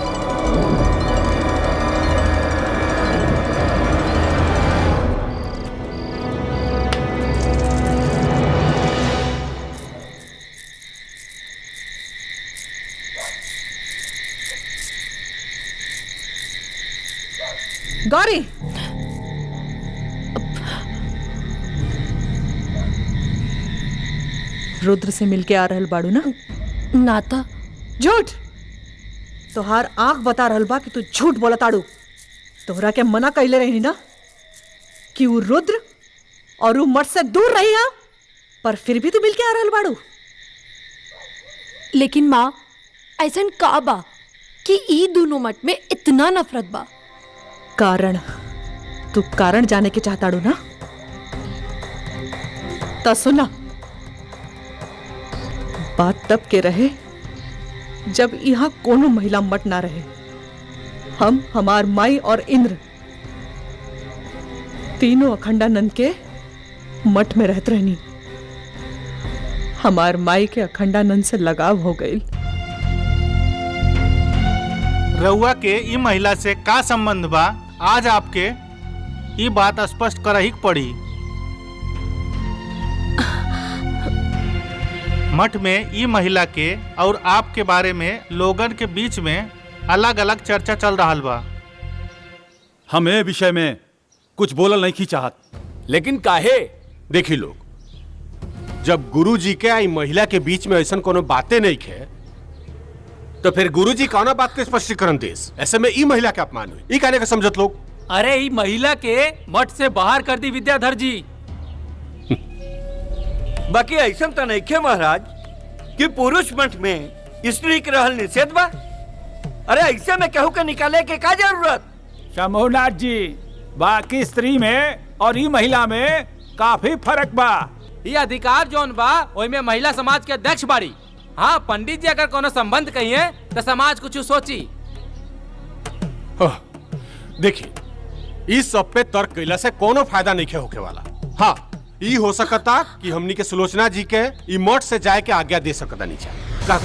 E: गौरी, रुद्र से मिलके आ रहल बाड़ू ना?
J: नाता
E: झूठ। तोहार आंख बता रहल बा कि तू झूठ बोला ताड़ू। तोहरा के मना कैले रही ना कि वो रुद्र और वो मठ से दूर रही हा, पर फिर भी तू मिलके आ रहल बाड़ू।
J: लेकिन माँ, ऐसा का बा कि ई दोनों मठ में इतना नफरत बा?
E: कारण, तू कारण जाने के चाहताड़ू ना? ता सुना, बात तब के रहे जब यहाँ कोनो महिला मठ ना रहे। हम, हमार माई और इंद्र तीनों अखंडानंद के मठ में रहत रहनी। हमार माई के अखंडानंद से लगाव हो गई।
F: रउआ के ई महिला से का संबंध बा? आज आपके ई बात स्पष्ट करही पड़ी। मठ में ई महिला के और आपके बारे में लोगन के बीच में अलग अलग चर्चा चल रहा बा।
N: हम ए विषय में कुछ बोलल नहीं की चाहत।
P: लेकिन काहे? देखी लोग, जब गुरुजी के आई महिला के बीच में ऐसा कोनो बातें नहीं खे, तो फिर गुरुजी कौना बात के स्पष्टीकरण देस? ऐसे में ई महिला के अपमान हुई, ई कहने का समझत लोग।
M: अरे ई महिला के मठ से बाहर कर दी विद्याधर जी।
C: बाकी ऐसा तो नहीं खे महाराज कि पुरुष मठ में स्त्री के रहल निषेध बा। अरे ऐसे में कहू के निकाले के का जरूरत?
Q: शंभुनाथ जी, बाकी स्त्री में और ई महिला में काफी फर्क बा।
M: ये अधिकार जोन बा ओई में महिला समाज के अध्यक्ष बाड़ी। हाँ, पंडित जी अगर कोनो संबंध कहिए तो समाज कुछ सोची।
P: देखिए, इस सब पे तर्क कैला से कोनो फायदा नहीं होके वाला। हाँ, ई हो सकता कि हमनी के सुलोचना जी के ई मठ से जाए के आज्ञा दे सकता नीचा। का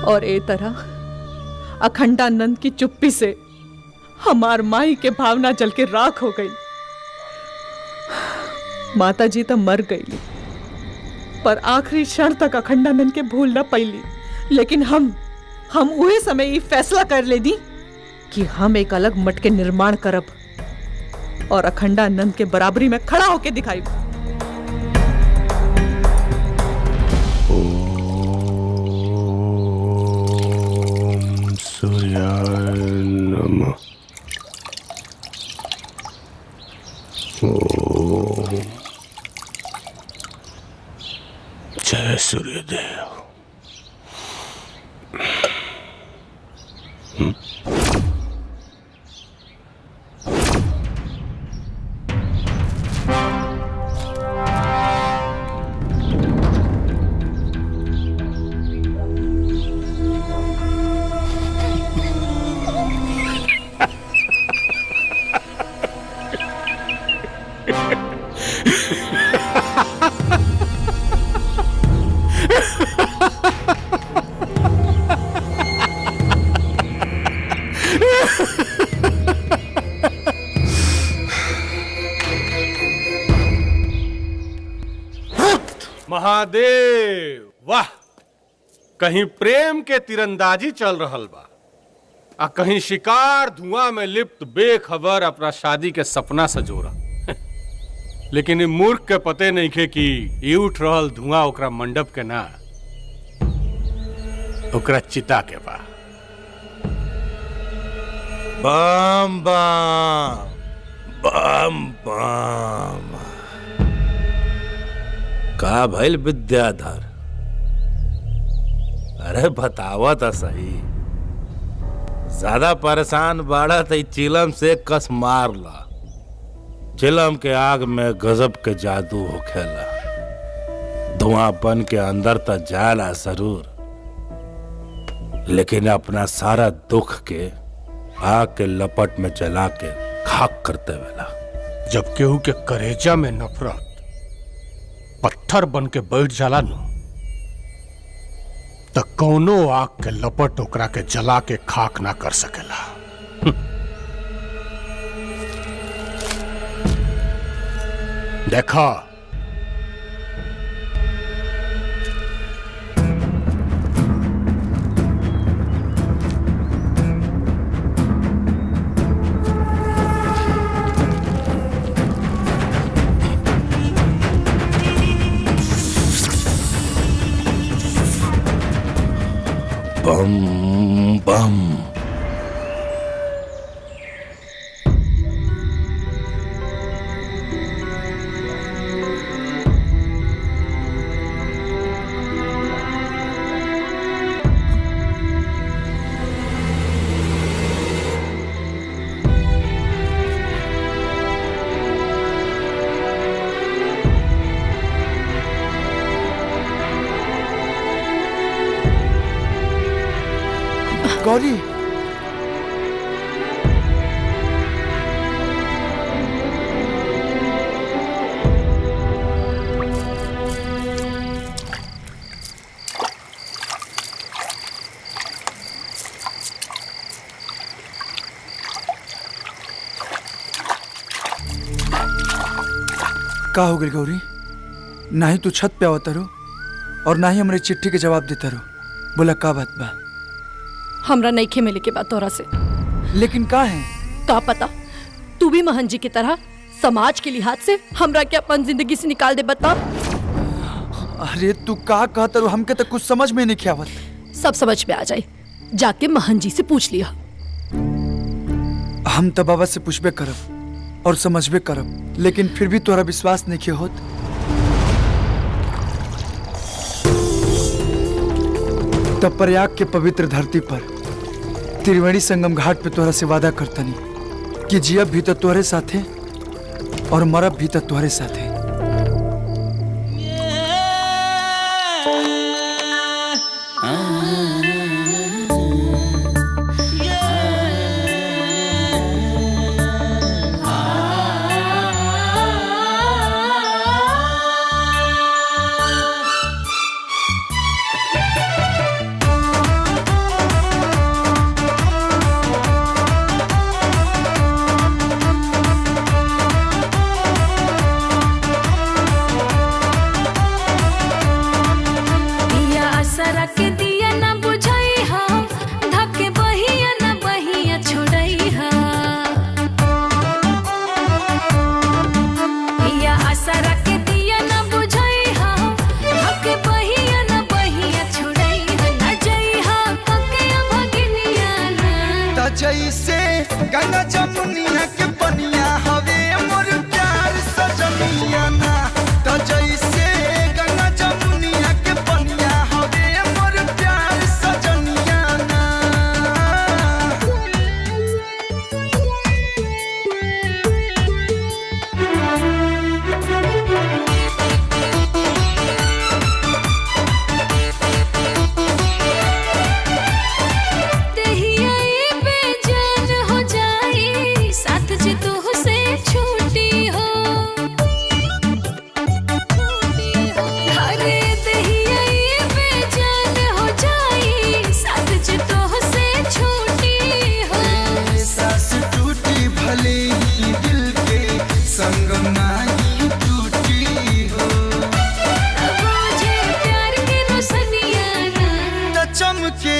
E: और ए तरह अखंडानंद की चुप्पी से हमार माई के भावना जल के राख हो गई। माता जी तो मर गई, पर आखिरी क्षण तक अखंडानंद के भूल न पैली। लेकिन हम वही समय ये फैसला कर ले दी कि हम एक अलग मठ के निर्माण करब और अखंडानंद के बराबरी में खड़ा होके दिखाई।
K: ओम सूर्याय नमः। ओम जय सूर्यदेव।
P: महादेव वाह, कहीं प्रेम के तीरंदाजी चल रहल बा आ कहीं शिकार धुआं में लिप्त बेखबर अपना शादी के सपना सजोरा। लेकिन इ मूर्ख के पते नहीं खे कि ई उठ रहल धुआं ओकरा मंडप के ना, ओकरा चिता के बा।
K: बम बम बम बम। का भइल विद्याधर? अरे बतावा तो सही। ज्यादा परेशान बाड़ा तो चिलम से कस मार ला। चिलम के आग में गजब के जादू होखेला। धुआं बन के अंदर तक जाला जरूर, लेकिन अपना सारा दुख के आग के लपट में जला के खाक करते वेला।
B: जब केहू के करेजा में नफरत पत्थर बन के बैठ जाला नु, त कौनो आग के लपट ओकरा के जला के खाक ना कर सकेला। देखा,
K: बम बम।
D: गौरी, का हो गई गौरी? ना ही तू छत पे आवता रो और ना ही हमरे चिट्ठी के जवाब देता रो। बोला का बात बा?
J: हमरा नईखे मिले के बात तोरा से।
D: लेकिन का है?
J: का पता, तू भी महन जी की तरह समाज के लिहाज से हमरा के अपन जिंदगी से निकाल दे। बता।
D: अरे तू का कहता रो? हमके तो कुछ समझ में नहीं आवत।
J: सब समझ में आ जाए, जाके महन जी से पूछ लिया।
D: हम तो बाबा से पूछबे करब और समझबे करब, लेकिन फिर भी तोरा विश्वास नहीं किया होत। तब प्रयाग के पवित्र धरती पर त्रिवेणी संगम घाट पे तोरा से वादा करतनी कि जियब भी तो तोहरे साथे और मरब भी तो तोहरे साथे।
I: आसरा के दिया न बुझाई हा धके बहिया न बहिया छोड़ई हा या आसरा के दिया न बुझाई हा धके बहिया न बहिया छोड़ई हा न जई हा कके भगनिया ना
D: त जैसे गंगा जमुनिया के पनिया हवे मोर प्यार सजनिया ना त जैसे गंगा जमुनिया के पनिया हवे मोर प्यार सजनिया ना
I: देहिया ये बेजान हो जाई साथ जे तू से छूटी हो अरे देहिया ये बेजान हो जाई साथ जे तू से छूटी हो
D: सास टूटी भले ही दिल के संग नाही टूटी हो
I: मुझे प्यार के रोशनिया ना
D: त चमके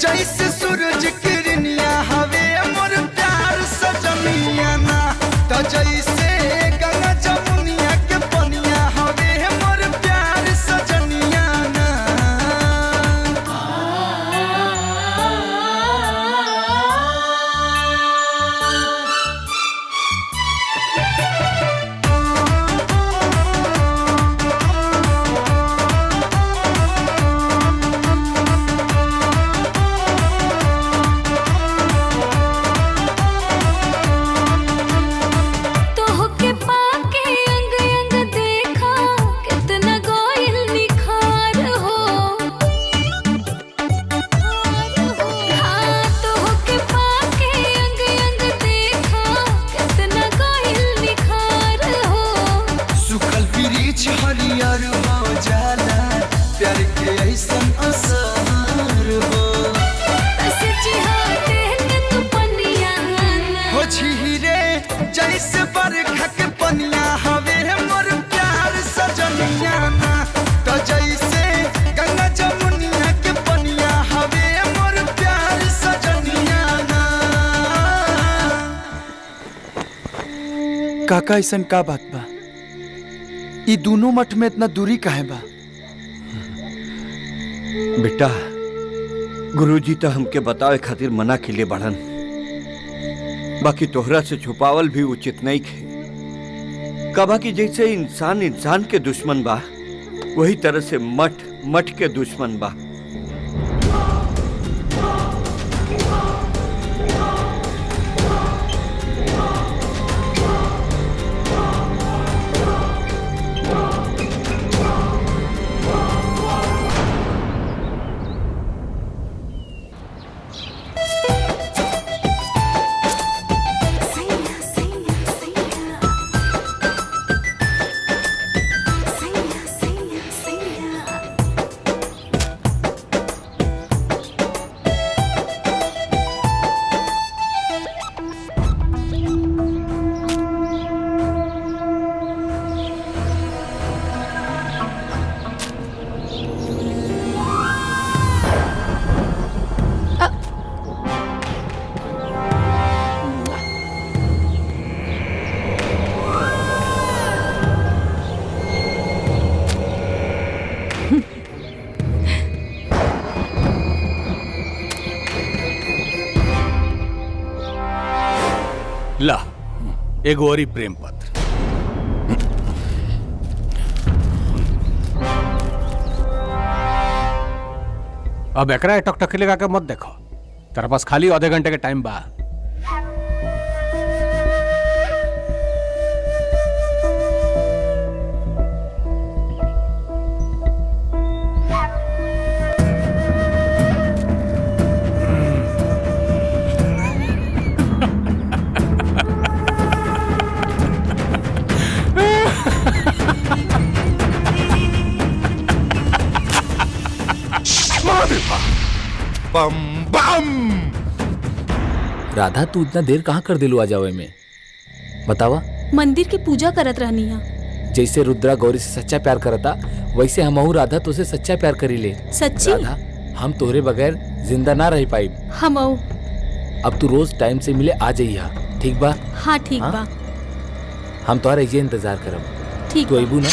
D: जैसे सूरज किरनिया हवे मोर प्यार सजनिया ना त जैसे गंगा जमुनिया के पनिया हवे मोर प्यार सजनिया ना
I: तोह के पाके अंग अंग देखा कितना गोयल निखार हो हाँ तोह के पाके अंग अंग देखा कितना गोयल निखार हो
D: सुखल वृक्ष हरियर हो जाला प्यार के ऐसन असर हो
I: सच्ची हाथे के तू पनिया ना
D: हो झीरे जैसे बरखा के पनिया हवे मोर प्यार सजनिया ना तो जैसे गंगा जमुनिया के पनिया हवे मोर प्यार सजनिया ना
R: काका ऐसन का बात बा ई दोनों मठ में इतना दूरी काहे बा
C: बेटा गुरुजी तो हमके बतावे खातिर मना के लिए बढ़न बाकी तोहरा से छुपावल भी उचित नहीं खे कबा की जैसे इंसान इंसान के दुश्मन बा वही तरह से मठ मठ के दुश्मन बा
B: ला एगो और प्रेम पत्र। अब एकरा टकटकी लगा के मत देखो, तेरे पास खाली आधे घंटे के टाइम बा।
O: बम बम।
H: राधा तू इतना देर कहाँ कर दिलू आ जावे में बतावा।
S: मंदिर की पूजा करत रहनी है।
H: जैसे रुद्रा गौरी से सच्चा प्यार करता वैसे हमहू राधा तुझसे सच्चा प्यार करी ले।
J: सच्ची?
H: राधा, हम तोहरे बगैर जिंदा ना रह पाई।
J: हम
H: अब तू रोज टाइम से मिले आ जाइया, ठीक बा?
J: हाँ ठीक बा।
H: हम तोहरा ये इंतजार करब।
J: ठीक
H: तू अबू ना?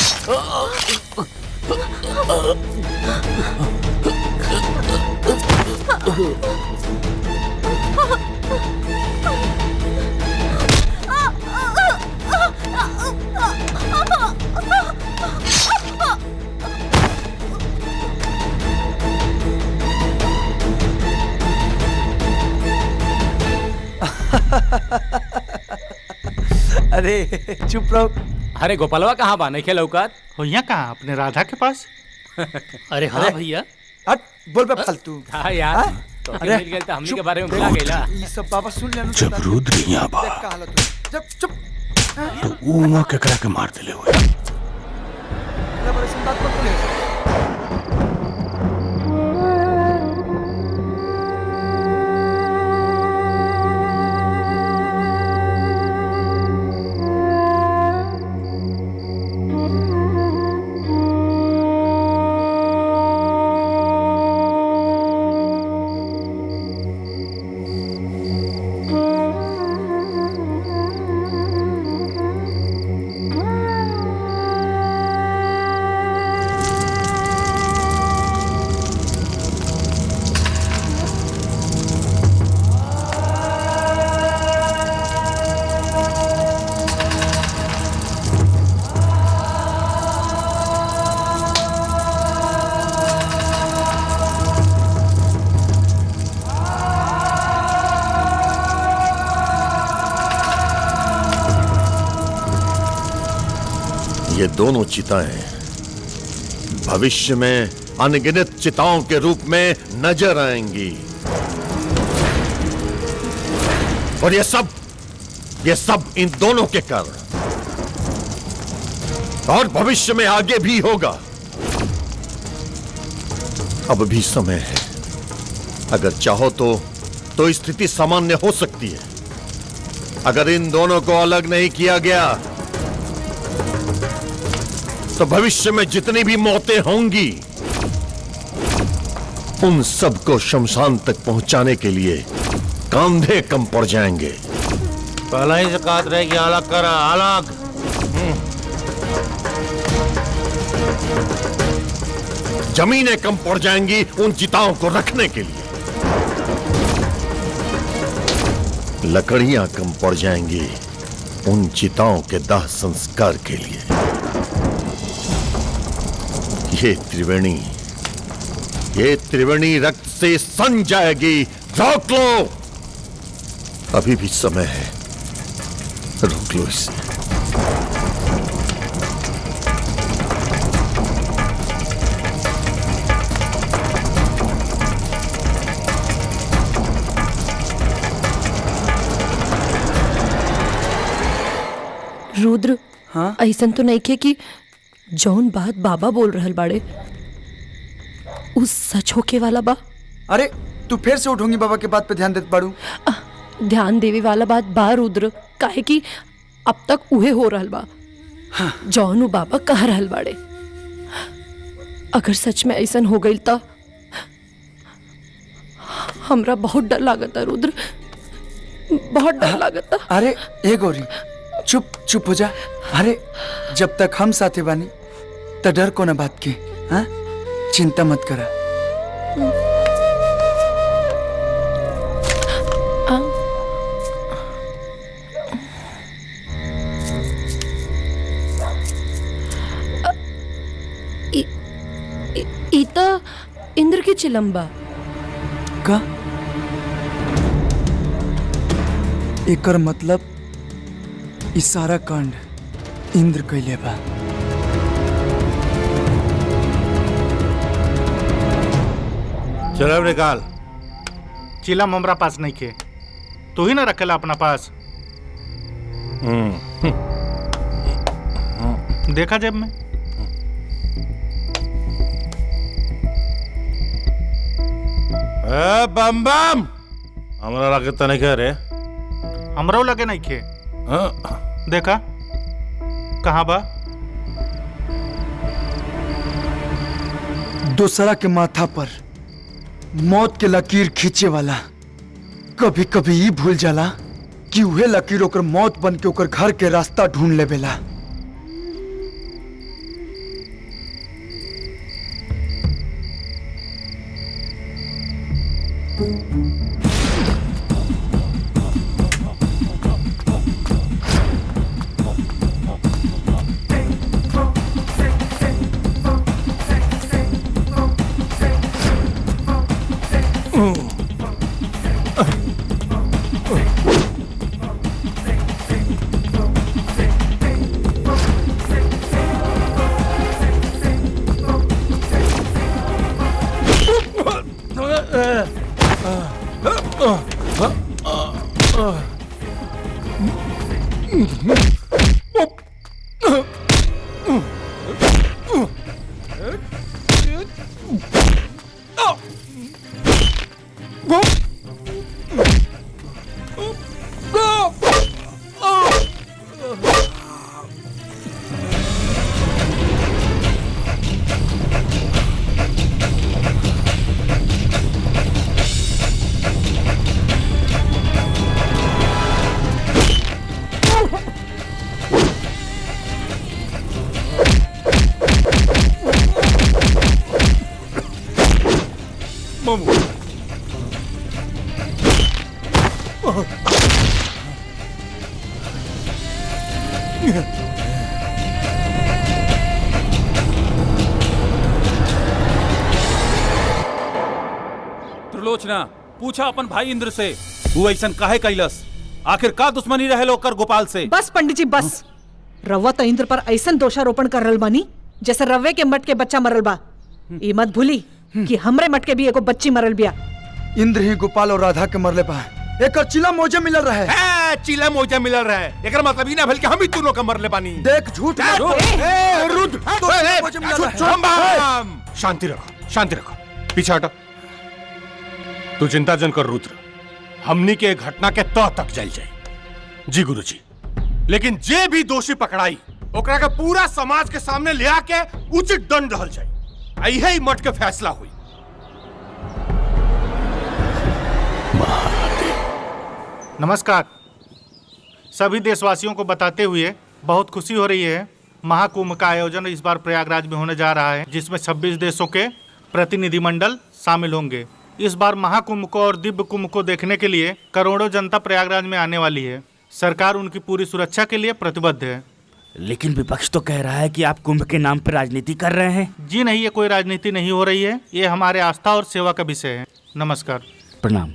R: अरे चुप रहो।
H: अरे गोपालवा कहाँ बा? नहीं खेल औकात
F: हो यहाँ कहाँ? अपने राधा के पास।
M: अरे हाँ भैया।
R: हट बोल बे फालतू।
H: हाँ यार, तो
R: अरे,
H: मिल गए तो हमनी के
R: चुप।
H: बारे में भुला गइला।
R: ये सब बाबा सुन लेना।
B: जब रुद्र यहाँ बा
R: देख का हालत हो। जब चुप।
B: तो ऊमा केकरा के मार दिले हुए।
R: अरे बड़े सुन बात मत बोले।
A: ये दोनों चिताएं भविष्य में अनगिनत चिताओं के रूप में नजर आएंगी और ये सब इन दोनों के कारण और भविष्य में आगे भी होगा। अब भी समय है, अगर चाहो तो स्थिति सामान्य हो सकती है। अगर इन दोनों को अलग नहीं किया गया तो भविष्य में जितनी भी मौतें होंगी उन सबको शमशान तक पहुंचाने के लिए कंधे कम पड़ जाएंगे।
K: पहला ही से कहत रहे कि अलग करा, अलग।
A: जमीनें कम पड़ जाएंगी उन चिताओं को रखने के लिए, लकड़ियां कम पड़ जाएंगी उन चिताओं के दाह संस्कार के लिए। ये त्रिवेणी रक्त से सन जाएगी। रोक लो, अभी भी समय है, रोक लो इसे।
E: रुद्र, हाँ ऐसा तो नहीं खे कि जौन बात बाबा बोल रहल बाड़े उस सच होके वाला बा।
R: अरे तू फिर से उठूंगी बाबा के बात पे ध्यान देते बाड़ू।
E: ध्यान देवे वाला बात बा रुद्र, काहे कि अब तक उहे हो रहल बा। हाँ। जौन उ बाबा कह रहल बाड़े अगर सच में ऐसा हो गई तो हमरा बहुत डर लागता रुद्र, बहुत डर लागता।
R: अरे ए गौरी चुप हो जा। अरे जब तक हम साथे बानी तो डर को ना बात के। हाँ चिंता मत करा।
E: इता इंद्र की चिलम्बा
R: का एकर मतलब ई सारा कांड इंद्र कैले बा।
K: चलो निकाल।
F: चिलम हमरा पास नहीं खे, तू ही ना रखेला अपना पास। देखा जेब में।
K: बम बम हमरा लगे तो नहीं कह रे।
F: हमरो लगे नहीं खे। देखा कहाँ बा?
R: दूसरा के माथा पर मौत के लकीर खींचे वाला कभी कभी ये भूल जाला कि वह लकीर ओकर मौत बन के ओकर घर के रास्ता ढूंढ लेवेला।
N: त्रिलोचना पूछा अपन भाई इंद्र से वो ऐसा काहे कैलस, आखिर का दुश्मनी रहे लोकर गोपाल से।
E: बस पंडित जी बस। रवा तो इंद्र पर ऐसा दोषारोपण कर रहल बानी जैसे रवे के मट के बच्चा मरल बा। ये मत भूली कि हमरे मट के भी एगो बच्ची मरल बिया।
R: इंद्र ही गोपाल और राधा के मरले बा। एक चिला मोजा मिलल रहे।
O: चिला मोजा मिलल रहे एकर मतलब ई ना भेल कि हम ही दोनों के मरले बानी।
R: देख झूठ मत बोल।
O: रुद्र शांति रखो, शांति रखो, पीछे हटो। तू चिंता जन कर रुद्र, हमनी के घटना के तह तक जल जाए। जी गुरुजी, लेकिन जे भी दोषी पकड़ाई ओकरा के पूरा समाज के सामने ले आके उचित दंड रहल जाए। यही मठ के फैसला हुई।
F: नमस्कार। सभी देशवासियों को बताते हुए बहुत खुशी हो रही है। महाकुंभ का आयोजन इस बार प्रयागराज में होने जा रहा है, जिसमें 26 देशों के प्रतिनिधिमंडल शामिल होंगे। इस बार महाकुंभ को और दिव्य कुंभ को देखने के लिए करोड़ों जनता प्रयागराज में आने वाली है। सरकार उनकी पूरी सुरक्षा के लिए प्रतिबद्ध है।
S: लेकिन विपक्ष तो कह रहा है कि आप कुंभ के नाम पर राजनीति कर रहे हैं।
F: जी नहीं, ये कोई राजनीति नहीं हो रही है। ये हमारे आस्था और सेवा का विषय है। नमस्कार।
S: प्रणाम।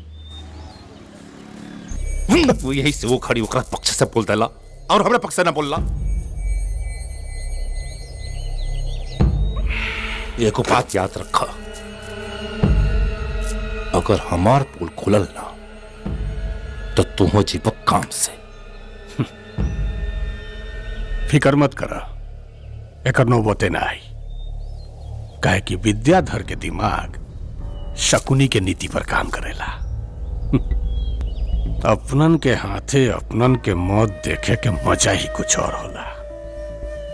O: वो यही से वो खड़ी ओकरा पक्ष से बोल देला और हमरा पक्ष से ना बोलला। एको बात याद रखा, अगर हमार पोल खुलल ना तो तू हो जीवक काम से।
B: फिकर मत करा, एकर नौबते ना आई। काहे कि विद्याधर के दिमाग शकुनी के नीति पर काम करेला। अपनन के हाथे अपनन के मौत देखे के मजा ही कुछ और होला।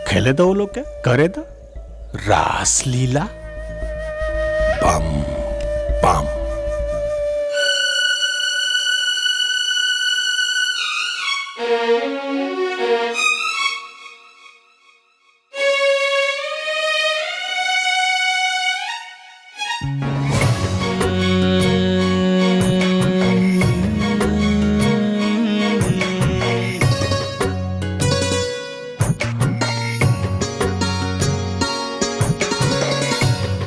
B: खेले दो लोग के, करे दो रास लीला।
O: बम बम।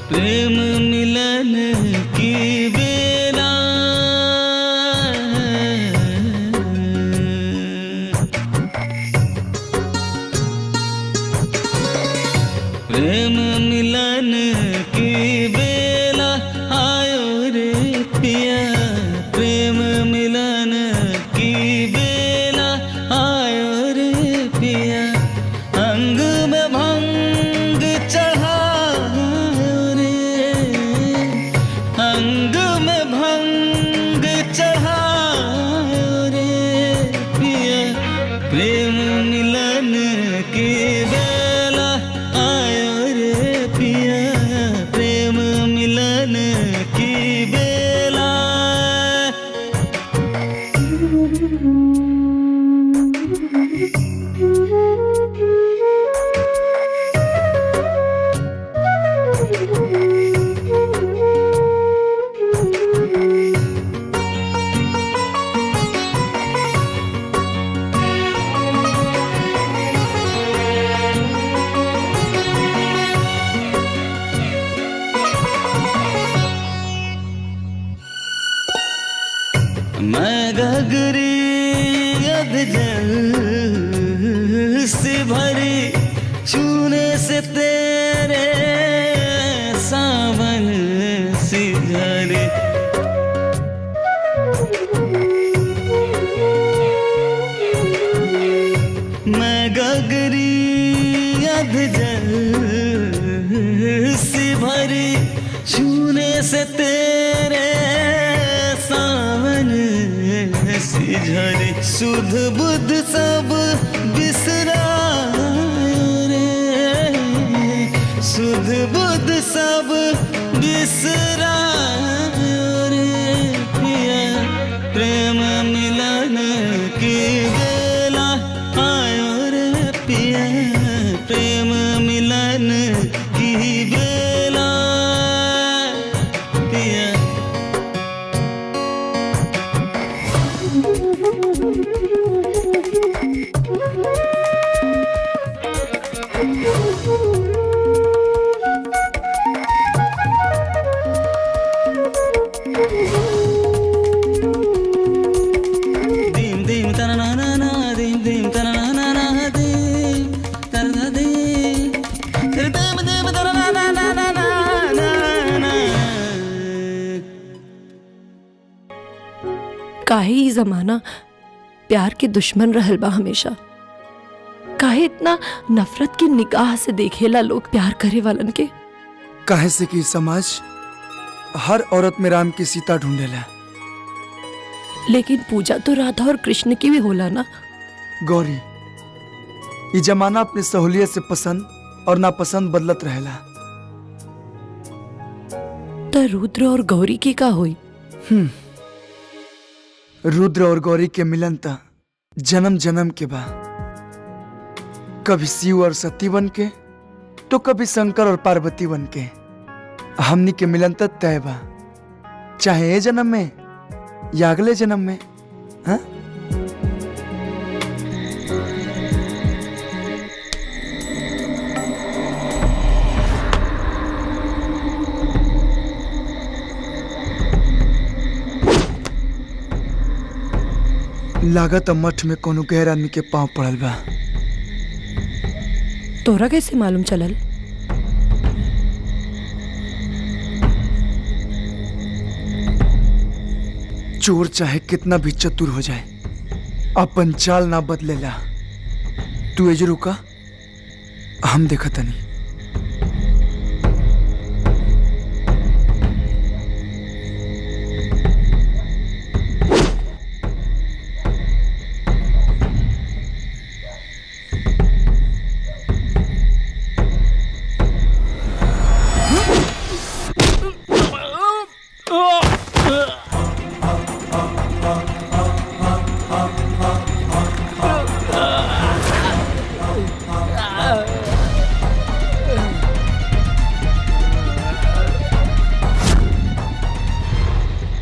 T: प्रेम मिलन की बेला प्रेम मिलन की बेला आयो रे पिया। प्रेम मिलन की बेला आयो रे पिया। अंग में भंग चढ़ा अंग में भंग चढ़ायो रे पिया। प्रेम मिलन की बेला आयो रे पिया। प्रेम बेला मैं गगरी अध जल से भरी छूने से तेरे सावन से झरे मैं गगरी अध जल से भरी छूने से तेरे सावन से झरे सुध बुध सब बिसरायो रे सुध बुध सब बिसरायो रे पिया प्रेम मिलन की बेला आयो रे पिया प्रेम मिलन की बेला पिया दीम दीम तना ना ना ना दीम दीम तना ना ना ना दीम तना ना दीम तेरे दीम दीम तना ना ना ना ना ना ना
J: काहे ही जमाना प्यार के दुश्मन रहल बा हमेशा काहे इतना नफरत की निगाह से देखेला लोग प्यार करे वालन के
R: काहे से कि समाज हर औरत में राम की सीता ढूंढेला
J: लेकिन पूजा तो राधा और कृष्ण की भी होला ना
R: गौरी ये जमाना अपनी सहूलियत से पसंद और नापसंद बदलत रहेला
J: तो रुद्र और गौरी की का हुई
R: रुद्र और गौरी के मिलन त जन्म जन्म के बा कभी शिव और सती बन के तो कभी शंकर और पार्वती बन के हमनी के मिलन त तय बा चाहे ये जन्म में या अगले जन्म में हाँ? लागत मठ में कोनो गैर आदमी के पांव पड़ल बा
J: तोरा कैसे मालूम चलल
R: चोर चाहे कितना भी चतुर हो जाए अपन चाल ना बदलेला तू एज रुका हम देखा तनी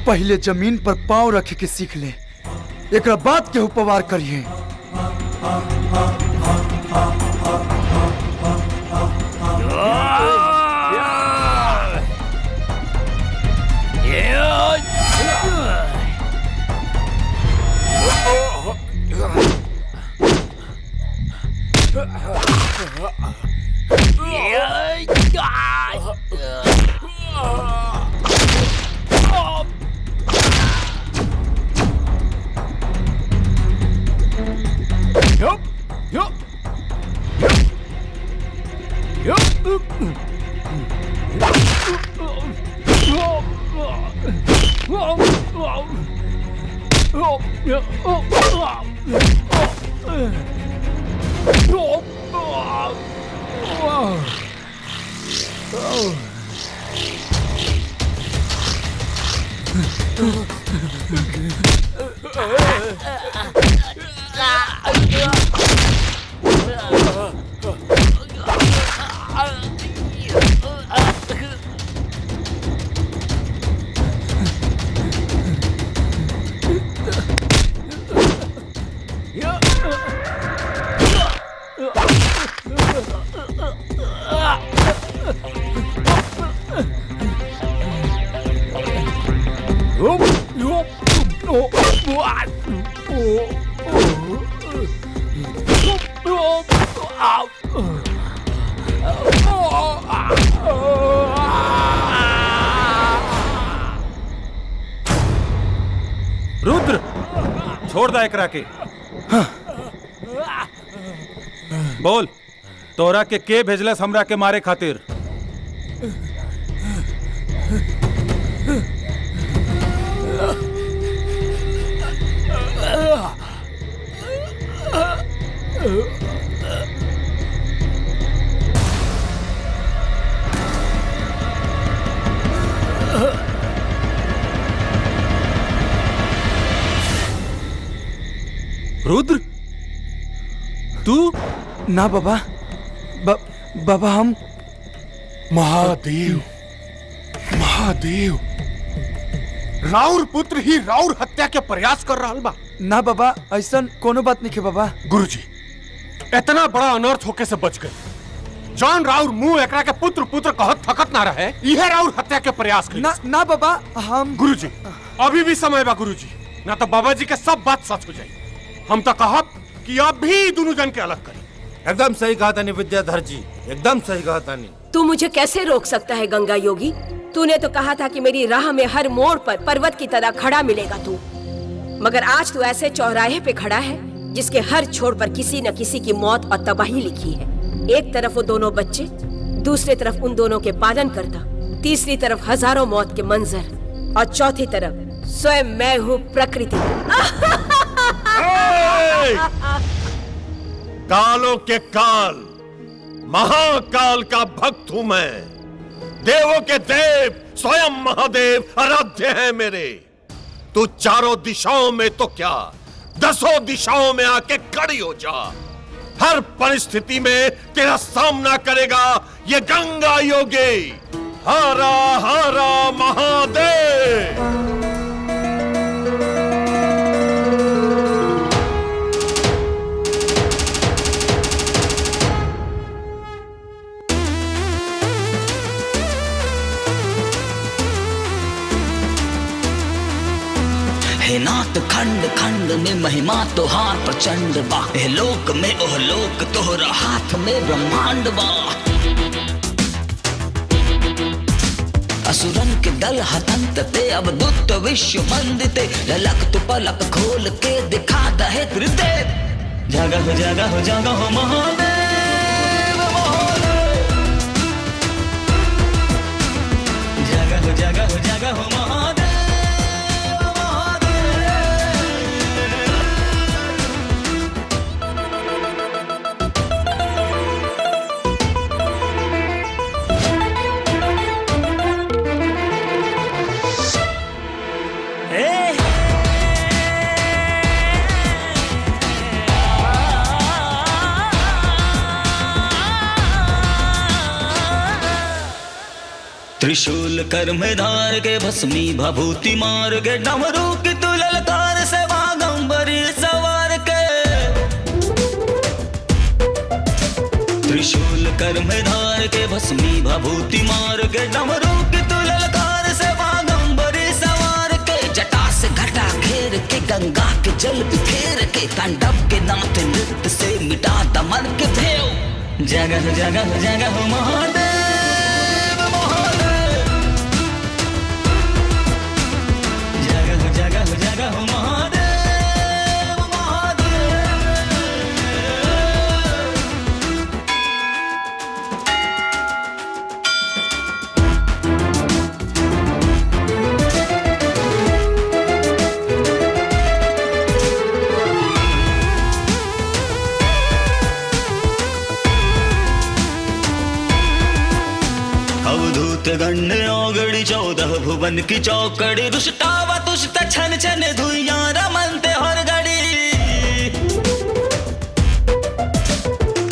R: पहले जमीन पर पांव रखे के सीख ले एक बात के उपवार करिए
N: रुद्र छोड़ दा एकरा के। बोल तोरा के भेजलस हमरा के मारे खातिर? रुद्र तू?
R: ना बाबा, बाबा हम
O: महादेव, महादेव, राउर पुत्र ही राउर हत्या के प्रयास कर रहा बा।
R: ना बाबा, ऐसा कोनो बात नहीं के बाबा।
O: गुरुजी इतना बड़ा अनर्थ होके से बच गए। जॉन राउर मुंह एकरा के पुत्र पुत्र कहत थकत ना रहे, यह राउर हत्या के प्रयास कर।
R: ना बाबा हम।
O: गुरुजी अभी भी समय बा गुरुजी, ना तो बाबा जी के सब बात सच हो जाए। हम तो कहब कि अभी दोनों जन के अलग करें।
K: एकदम सही कहा तानी विद्याधर जी, एकदम सही कहा तानी।
U: तू मुझे कैसे रोक सकता है गंगा योगी? तूने तो कहा था कि मेरी राह में हर मोड़ पर पर्वत की तरह खड़ा मिलेगा तू, मगर आज तू ऐसे चौराहे पे खड़ा है जिसके हर छोर पर किसी न किसी की मौत और तबाही लिखी है। एक तरफ वो दोनों बच्चे, दूसरी तरफ उन दोनों के पालन करता, तीसरी तरफ हजारों मौत के मंजर और चौथी तरफ स्वयं मैं हूँ प्रकृति।
A: कालों के काल, महाकाल का भक्त हूं मैं। देवों के देव स्वयं महादेव आराध्य है मेरे। तू चारों दिशाओं में तो क्या, 10 दिशाओं में आके खड़ी हो जा। हर परिस्थिति में तेरा सामना करेगा ये गंगा योगी। हरा हरा महादेव।
T: हे नाथ खंड खंड में महिमा तोहार प्रचंड बा। हे लोक में ओह लोक तोहरा हाथ में ब्रह्मांड बा। असुरन के दल हतंत ते अब दुत विश्व मंदिते। ललक तु पलक खोल के दिखा दहे त्रिदेव। जागा हो जागा हो जागा हो महादेव महादेव। जागा हो जागा हो जागा हो महादेव। त्रिशूल कर में धार के भस्मी भभूति मार के। डमरू की तू ललकार से बागंबरी सवार के। त्रिशूल कर में धार के भस्मी भभूति मार के। डमरू की तू ललकार से बागंबरी सवार के। जटा से घटा घेर के गंगा के जल बिखेर के। तांडव के नाथ नृत्य से मिटा दमन के भेव। जगह जगह जगह महादेव। भुवन की चौकड़ी रुष्टावा तुष्ट छन छन धुइया रमनते हर घड़ी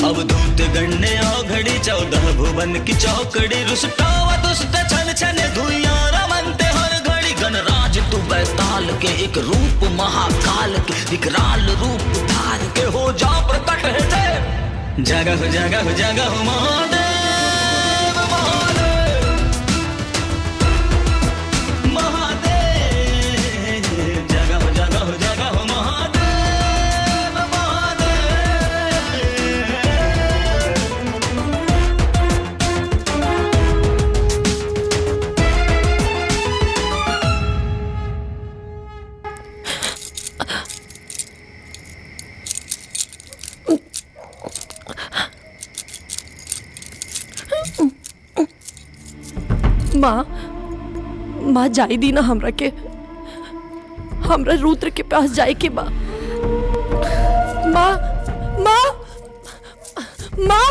T: अवधूत गण्य घड़ी 14 भुवन की चौकड़ी रुष्टावा तुष्ट छन छन धुइया रमनते हर घड़ी गणराज तू बैताल के एक रूप महाकाल के विकराल रूप धार के हो जा प्रकट है देव जगह जगह जगह महादेव
E: माँ जाई दी ना हमरा के, हमरा रुद्र के पास जाए के बा। माँ माँ माँ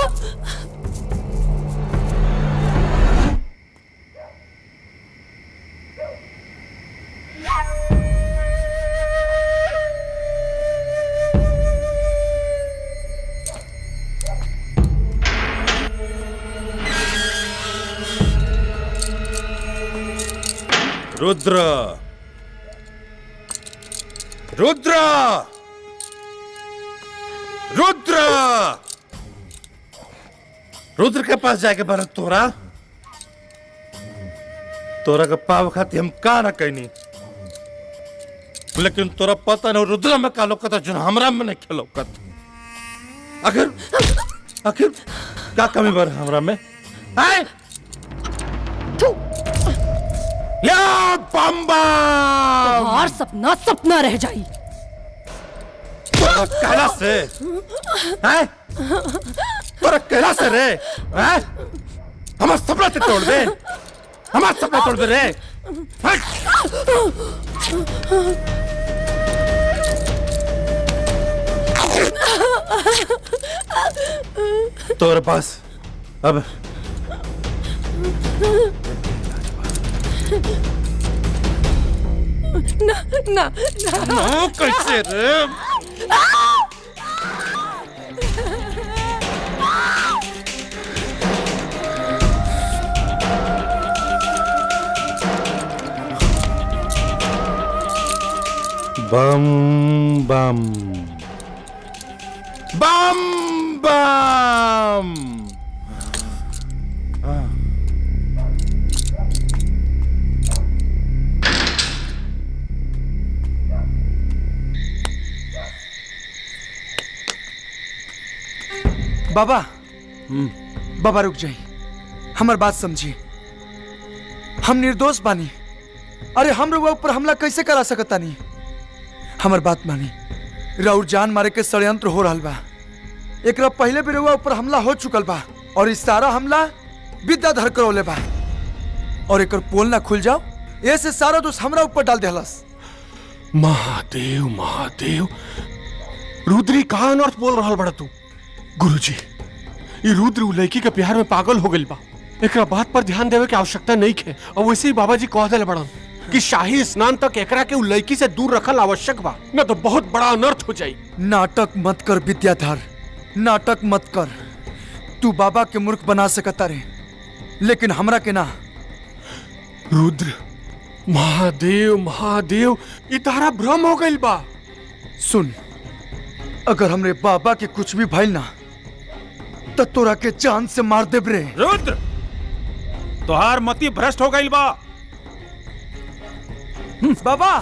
A: रुद्र रुद्र रुद्र रुद्र के पास जाके भरत तोरा के पाव खाती हम का ना कहनी, लेकिन तोरा पता नहीं रुद्र में का लोकता जो हमरा में नहीं खेलौकत। आखिर का कमी बर हमरा में आए या बम्बा
J: और सपना सपना रह जाई।
A: कहला से हैं तोरा कहला से रे हैं हमारा सपना से तोड़ दे, हमारा सपना तोड़ दे रे। तोरे पास अब
E: ना ना
A: ना कैसे रे
K: बम बम
A: बम बम
R: बाबा बाबा रुक जाई, हमार बात समझी। हम निर्दोष बानी, अरे हम रउआ ऊपर हमला कैसे करा सकता नहीं। हमार बात मानी, राउर जान मारे के षड्यंत्र हो रहल बा। एकरा पहले भी रउआ ऊपर हमला हो चुकल बा और इस सारा हमला विद्याधर करौले बा और एकर पोल ना खुल जाओ ऐसे सारा दोष हमरा ऊपर डाल देहलस।
P: महादेव महादेव, रुद्री कहाँ अनर्थ बोल रहल बड़ा तू? गुरुजी, ये रुद्र उ लड़की के प्यार में पागल हो गइल बा, एकरा बात पर ध्यान देवे के आवश्यकता नहीं है। और वैसे ही बाबा जी कह दिले बड़न कि शाही स्नान तक एकरा के उ लड़की से दूर रखल आवश्यक बा, न तो बहुत बड़ा अनर्थ हो जाई।
R: नाटक मत कर विद्याधर, नाटक मत कर। तू बाबा के मूर्ख बना सकता रे, लेकिन हमरा के ना।
P: रुद्र, महादेव महादेव, ई तारा भ्रम हो गइल बा।
R: सुन, अगर हमरे बाबा के कुछ भी भइल ना तो तोरा के चांद से मार देब रे।
Q: रुद्र, तोहार मति भ्रष्ट हो गइल बा।
R: बाबा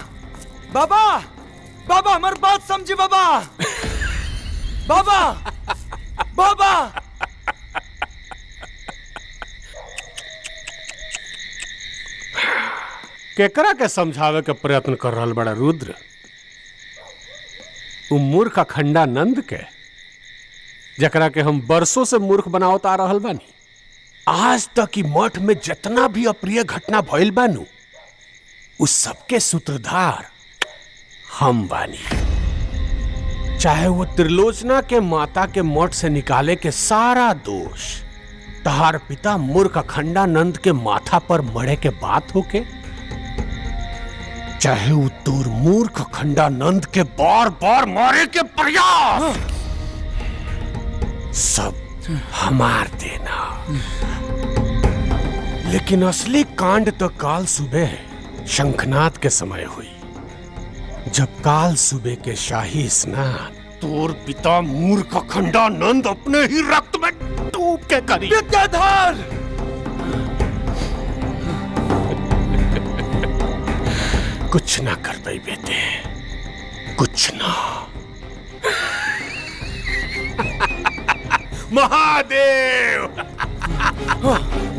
R: बाबा बाबा हमार बात समझी बाबा। बाबा बाबा
P: केकरा के समझावे के प्रयत्न कर रहल बड़ा रुद्र? उ मूर्ख अखंडानंद के, जकरा के हम बरसों से मूर्ख बनावत आ रहल बानी। आज तक की मठ में जितना भी अप्रिय घटना भइल बानू, उस सबके सूत्रधार हम बानी। चाहे वो त्रिलोचना के माता के मठ से निकाले के सारा दोष तहार पिता मूर्ख अखंडानंद के माथा पर मरे के बात होके,
O: चाहे वो तोर मूर्ख खंडानंद के बार बार मारे के प्रयास सब हमार देना। लेकिन असली कांड तो काल सुबह शंखनाद के समय हुई, जब काल सुबह के शाही स्नान तोर पिता मूर्ख खंडानंद अपने ही रक्त में डूब के करी।
R: विद्याधर!
O: कुछ ना कर पाई बेटे, कुछ ना। महादेव!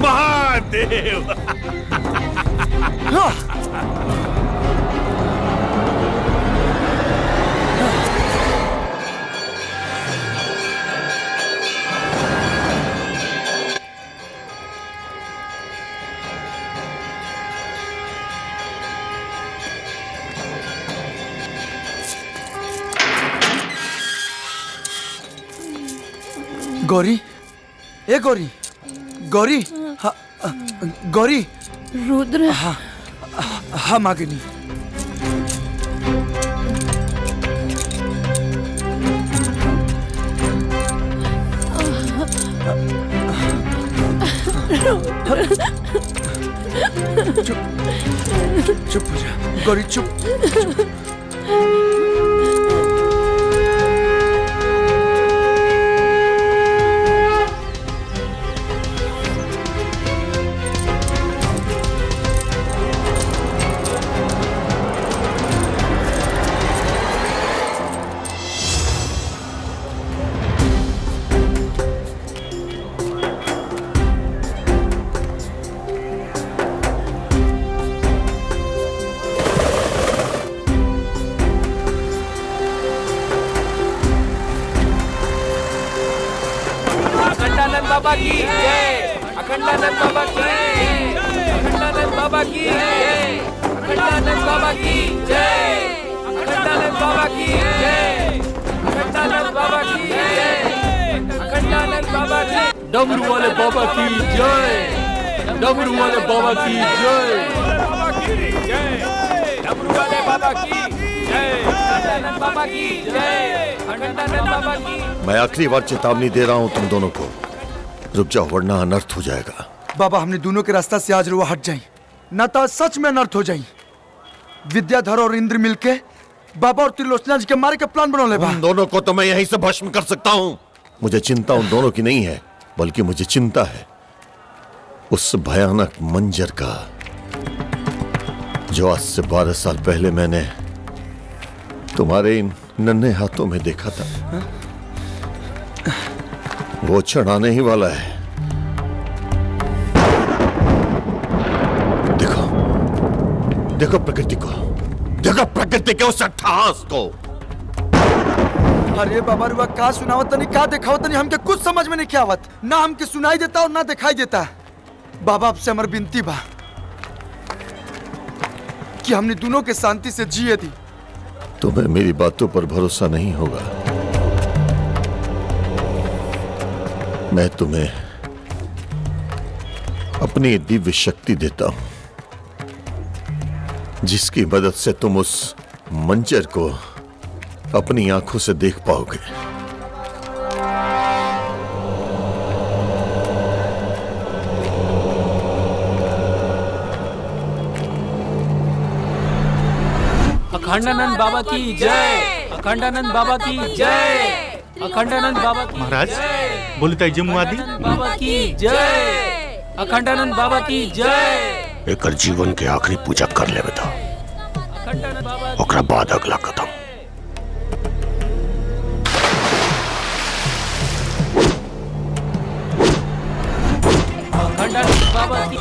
O: महादेव!
R: गौरी, ए गौरी, गौरी, गौरी।
J: रुद्र।
R: हाँ मागिनी। चुप हो जा गौरी, चुप।
H: अखंडानंद बाबा की जय, अखंडानंद बाबा की जय, अखंडानंद बाबा की जय, अखंडानंद बाबा की जय, अखंडानंद बाबा की जय, अखंडानंद बाबा की जय, अखंडानंद बाबा की। डमरू वाले बाबा की जय, डमरू वाले बाबा की जय, डमरू वाले बाबा की जय, अखंडानंद बाबा की जय, अखंडानंद बाबा की।
A: मैं आखिरी बार चेतावनी दे रहा हूं तुम दोनों को, रुक जाओ वरना अनर्थ हो जाएगा।
R: बाबा हमने दोनों के रास्ता से आज रुआ हट जाई, न तो सच में अनर्थ हो जाई। विद्याधर और इंद्र मिलके बाबा और त्रिलोचना जी के मारे के प्लान बनौले बा।
A: उन दोनों को तो मैं यहीं से भस्म कर सकता हूँ। मुझे चिंता उन दोनों की नहीं है, बल्कि मुझे चिंता है उस भयानक मंजर का, जो आज से 12 साल पहले मैंने तुम्हारे इन नन्हे हाथों में देखा था। वो क्षण आने ही वाला है। देखो, देखो प्रकृति को, देखो प्रकृति के उस अट्टहास को।
R: अरे बाबा रुआ का सुनावत नहीं, का दिखावत नहीं, हमके कुछ समझ में नहीं क्या आवत। ना हमके सुनाई देता और ना दिखाई देता। बाबा आपसे हमारी विनती बा कि हमने दोनों के शांति से जिए दी।
A: तुम्हें मेरी बातों पर भरोसा नहीं होगा। मैं तुम्हें अपनी दिव्य शक्ति देता हूं, जिसकी मदद से तुम उस मंजर को अपनी आंखों से देख पाओगे।
M: अखंडानंद बाबा की जय, अखंडानंद बाबा की जय, अखंडानंद बाबा की
F: महाराज बोली तय मुआदी
M: बाबा की जय, अखंडानंद बाबा की जय।
O: एकर जीवन के आखिरी पूजा कर ले बता, ओकरा बाद अगला कदम।
M: अखंडानंद बाबा की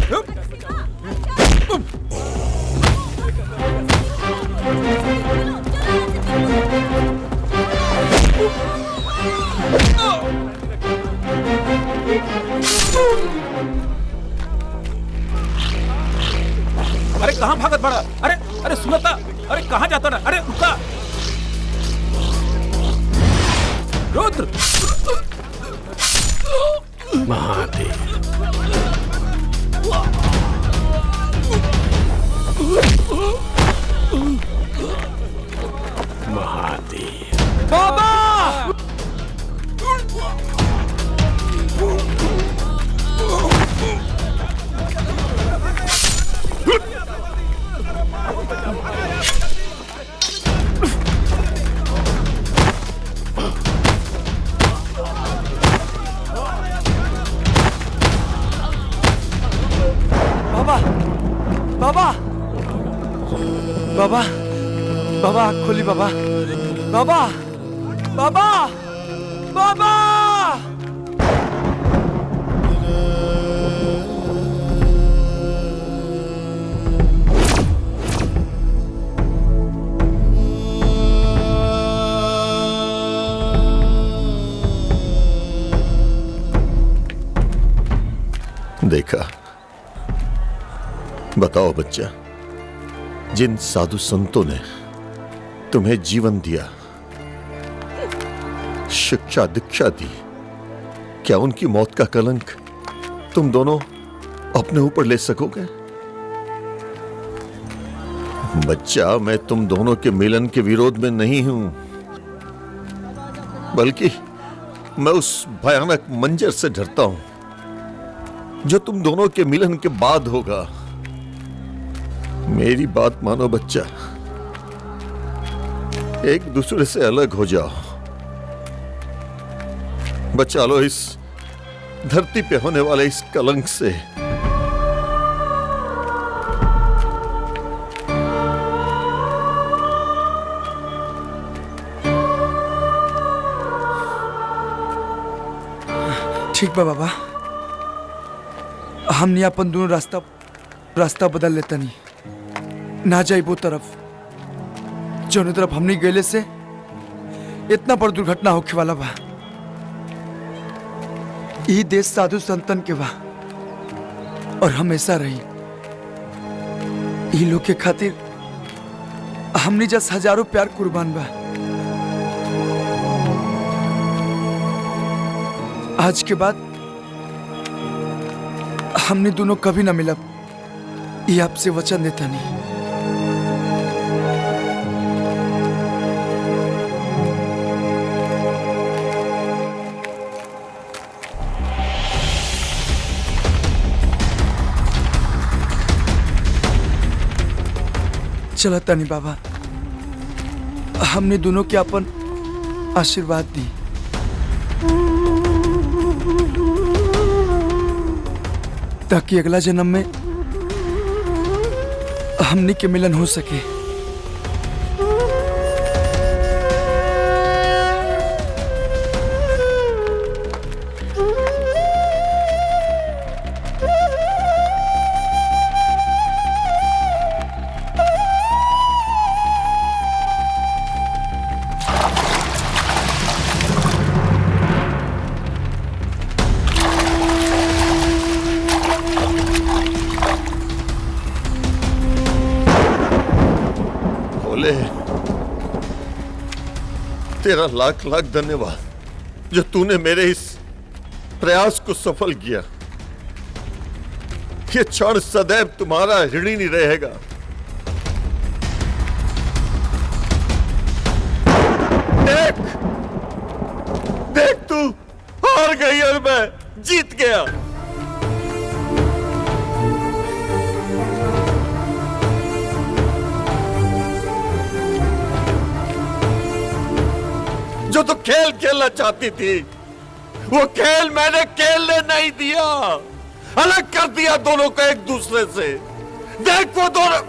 N: अरे कहाँ भागत बड़ा? अरे अरे सुनता, अरे कहाँ जाता ना? अरे रुका रुद्र।
K: महादेव महादेव
N: बाबा
R: बाबा बाबा बाबा आँख खोली बाबा बाबा बाबा बाबा
A: देखा, बताओ बच्चा, जिन साधु संतों ने तुम्हें जीवन दिया, शिक्षा दीक्षा दी, क्या उनकी मौत का कलंक तुम दोनों अपने ऊपर ले सकोगे? बच्चा, मैं तुम दोनों के मिलन के विरोध में नहीं हूं, बल्कि मैं उस भयानक मंजर से डरता हूं जो तुम दोनों के मिलन के बाद होगा। मेरी बात मानो बच्चा, एक दूसरे से अलग हो जाओ, बचा लो इस धरती पे होने वाले इस कलंक से।
R: ठीक बा बाबा, हमने अपन दोनों रास्ता बदल लेता नहीं, ना जाए वो तरफ जौने तरफ हमने गए से इतना बड़ दुर्घटना होखे वाला बा। ई देश साधु संतन के बा और हमेशा रही। ई लोग के खातिर हमने जस हजारों प्यार कुर्बान बा। आज के बाद हमने दोनों कभी ना मिलब, ये आपसे वचन देता नहीं। चला तानी बाबा, हमने दोनों के अपन आशीर्वाद दी। ताकि अगला जन्म में हमने के मिलन हो सके।
A: तेरा लाख लाख धन्यवाद जो तूने मेरे इस प्रयास को सफल किया। ये क्षण सदैव तुम्हारा ऋणी नहीं रहेगा। देख, देख, तू हार गई और मैं जीत गया। जो तू खेल खेलना चाहती थी, वो खेल मैंने खेलने नहीं दिया। अलग कर दिया दोनों को एक दूसरे से। देख, वो दोनों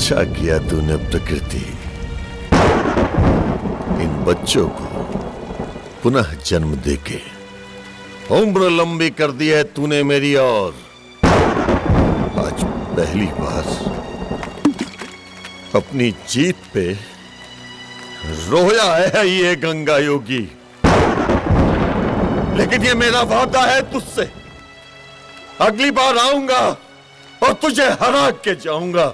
A: अच्छा किया तूने प्रकृति, इन बच्चों को पुनः जन्म देके उम्र लंबी कर दी है तूने मेरी। और आज पहली बार अपनी जीत पे रोया है ये गंगा योगी। लेकिन ये मेरा वादा है तुझसे, अगली बार आऊंगा और तुझे हरा के जाऊंगा।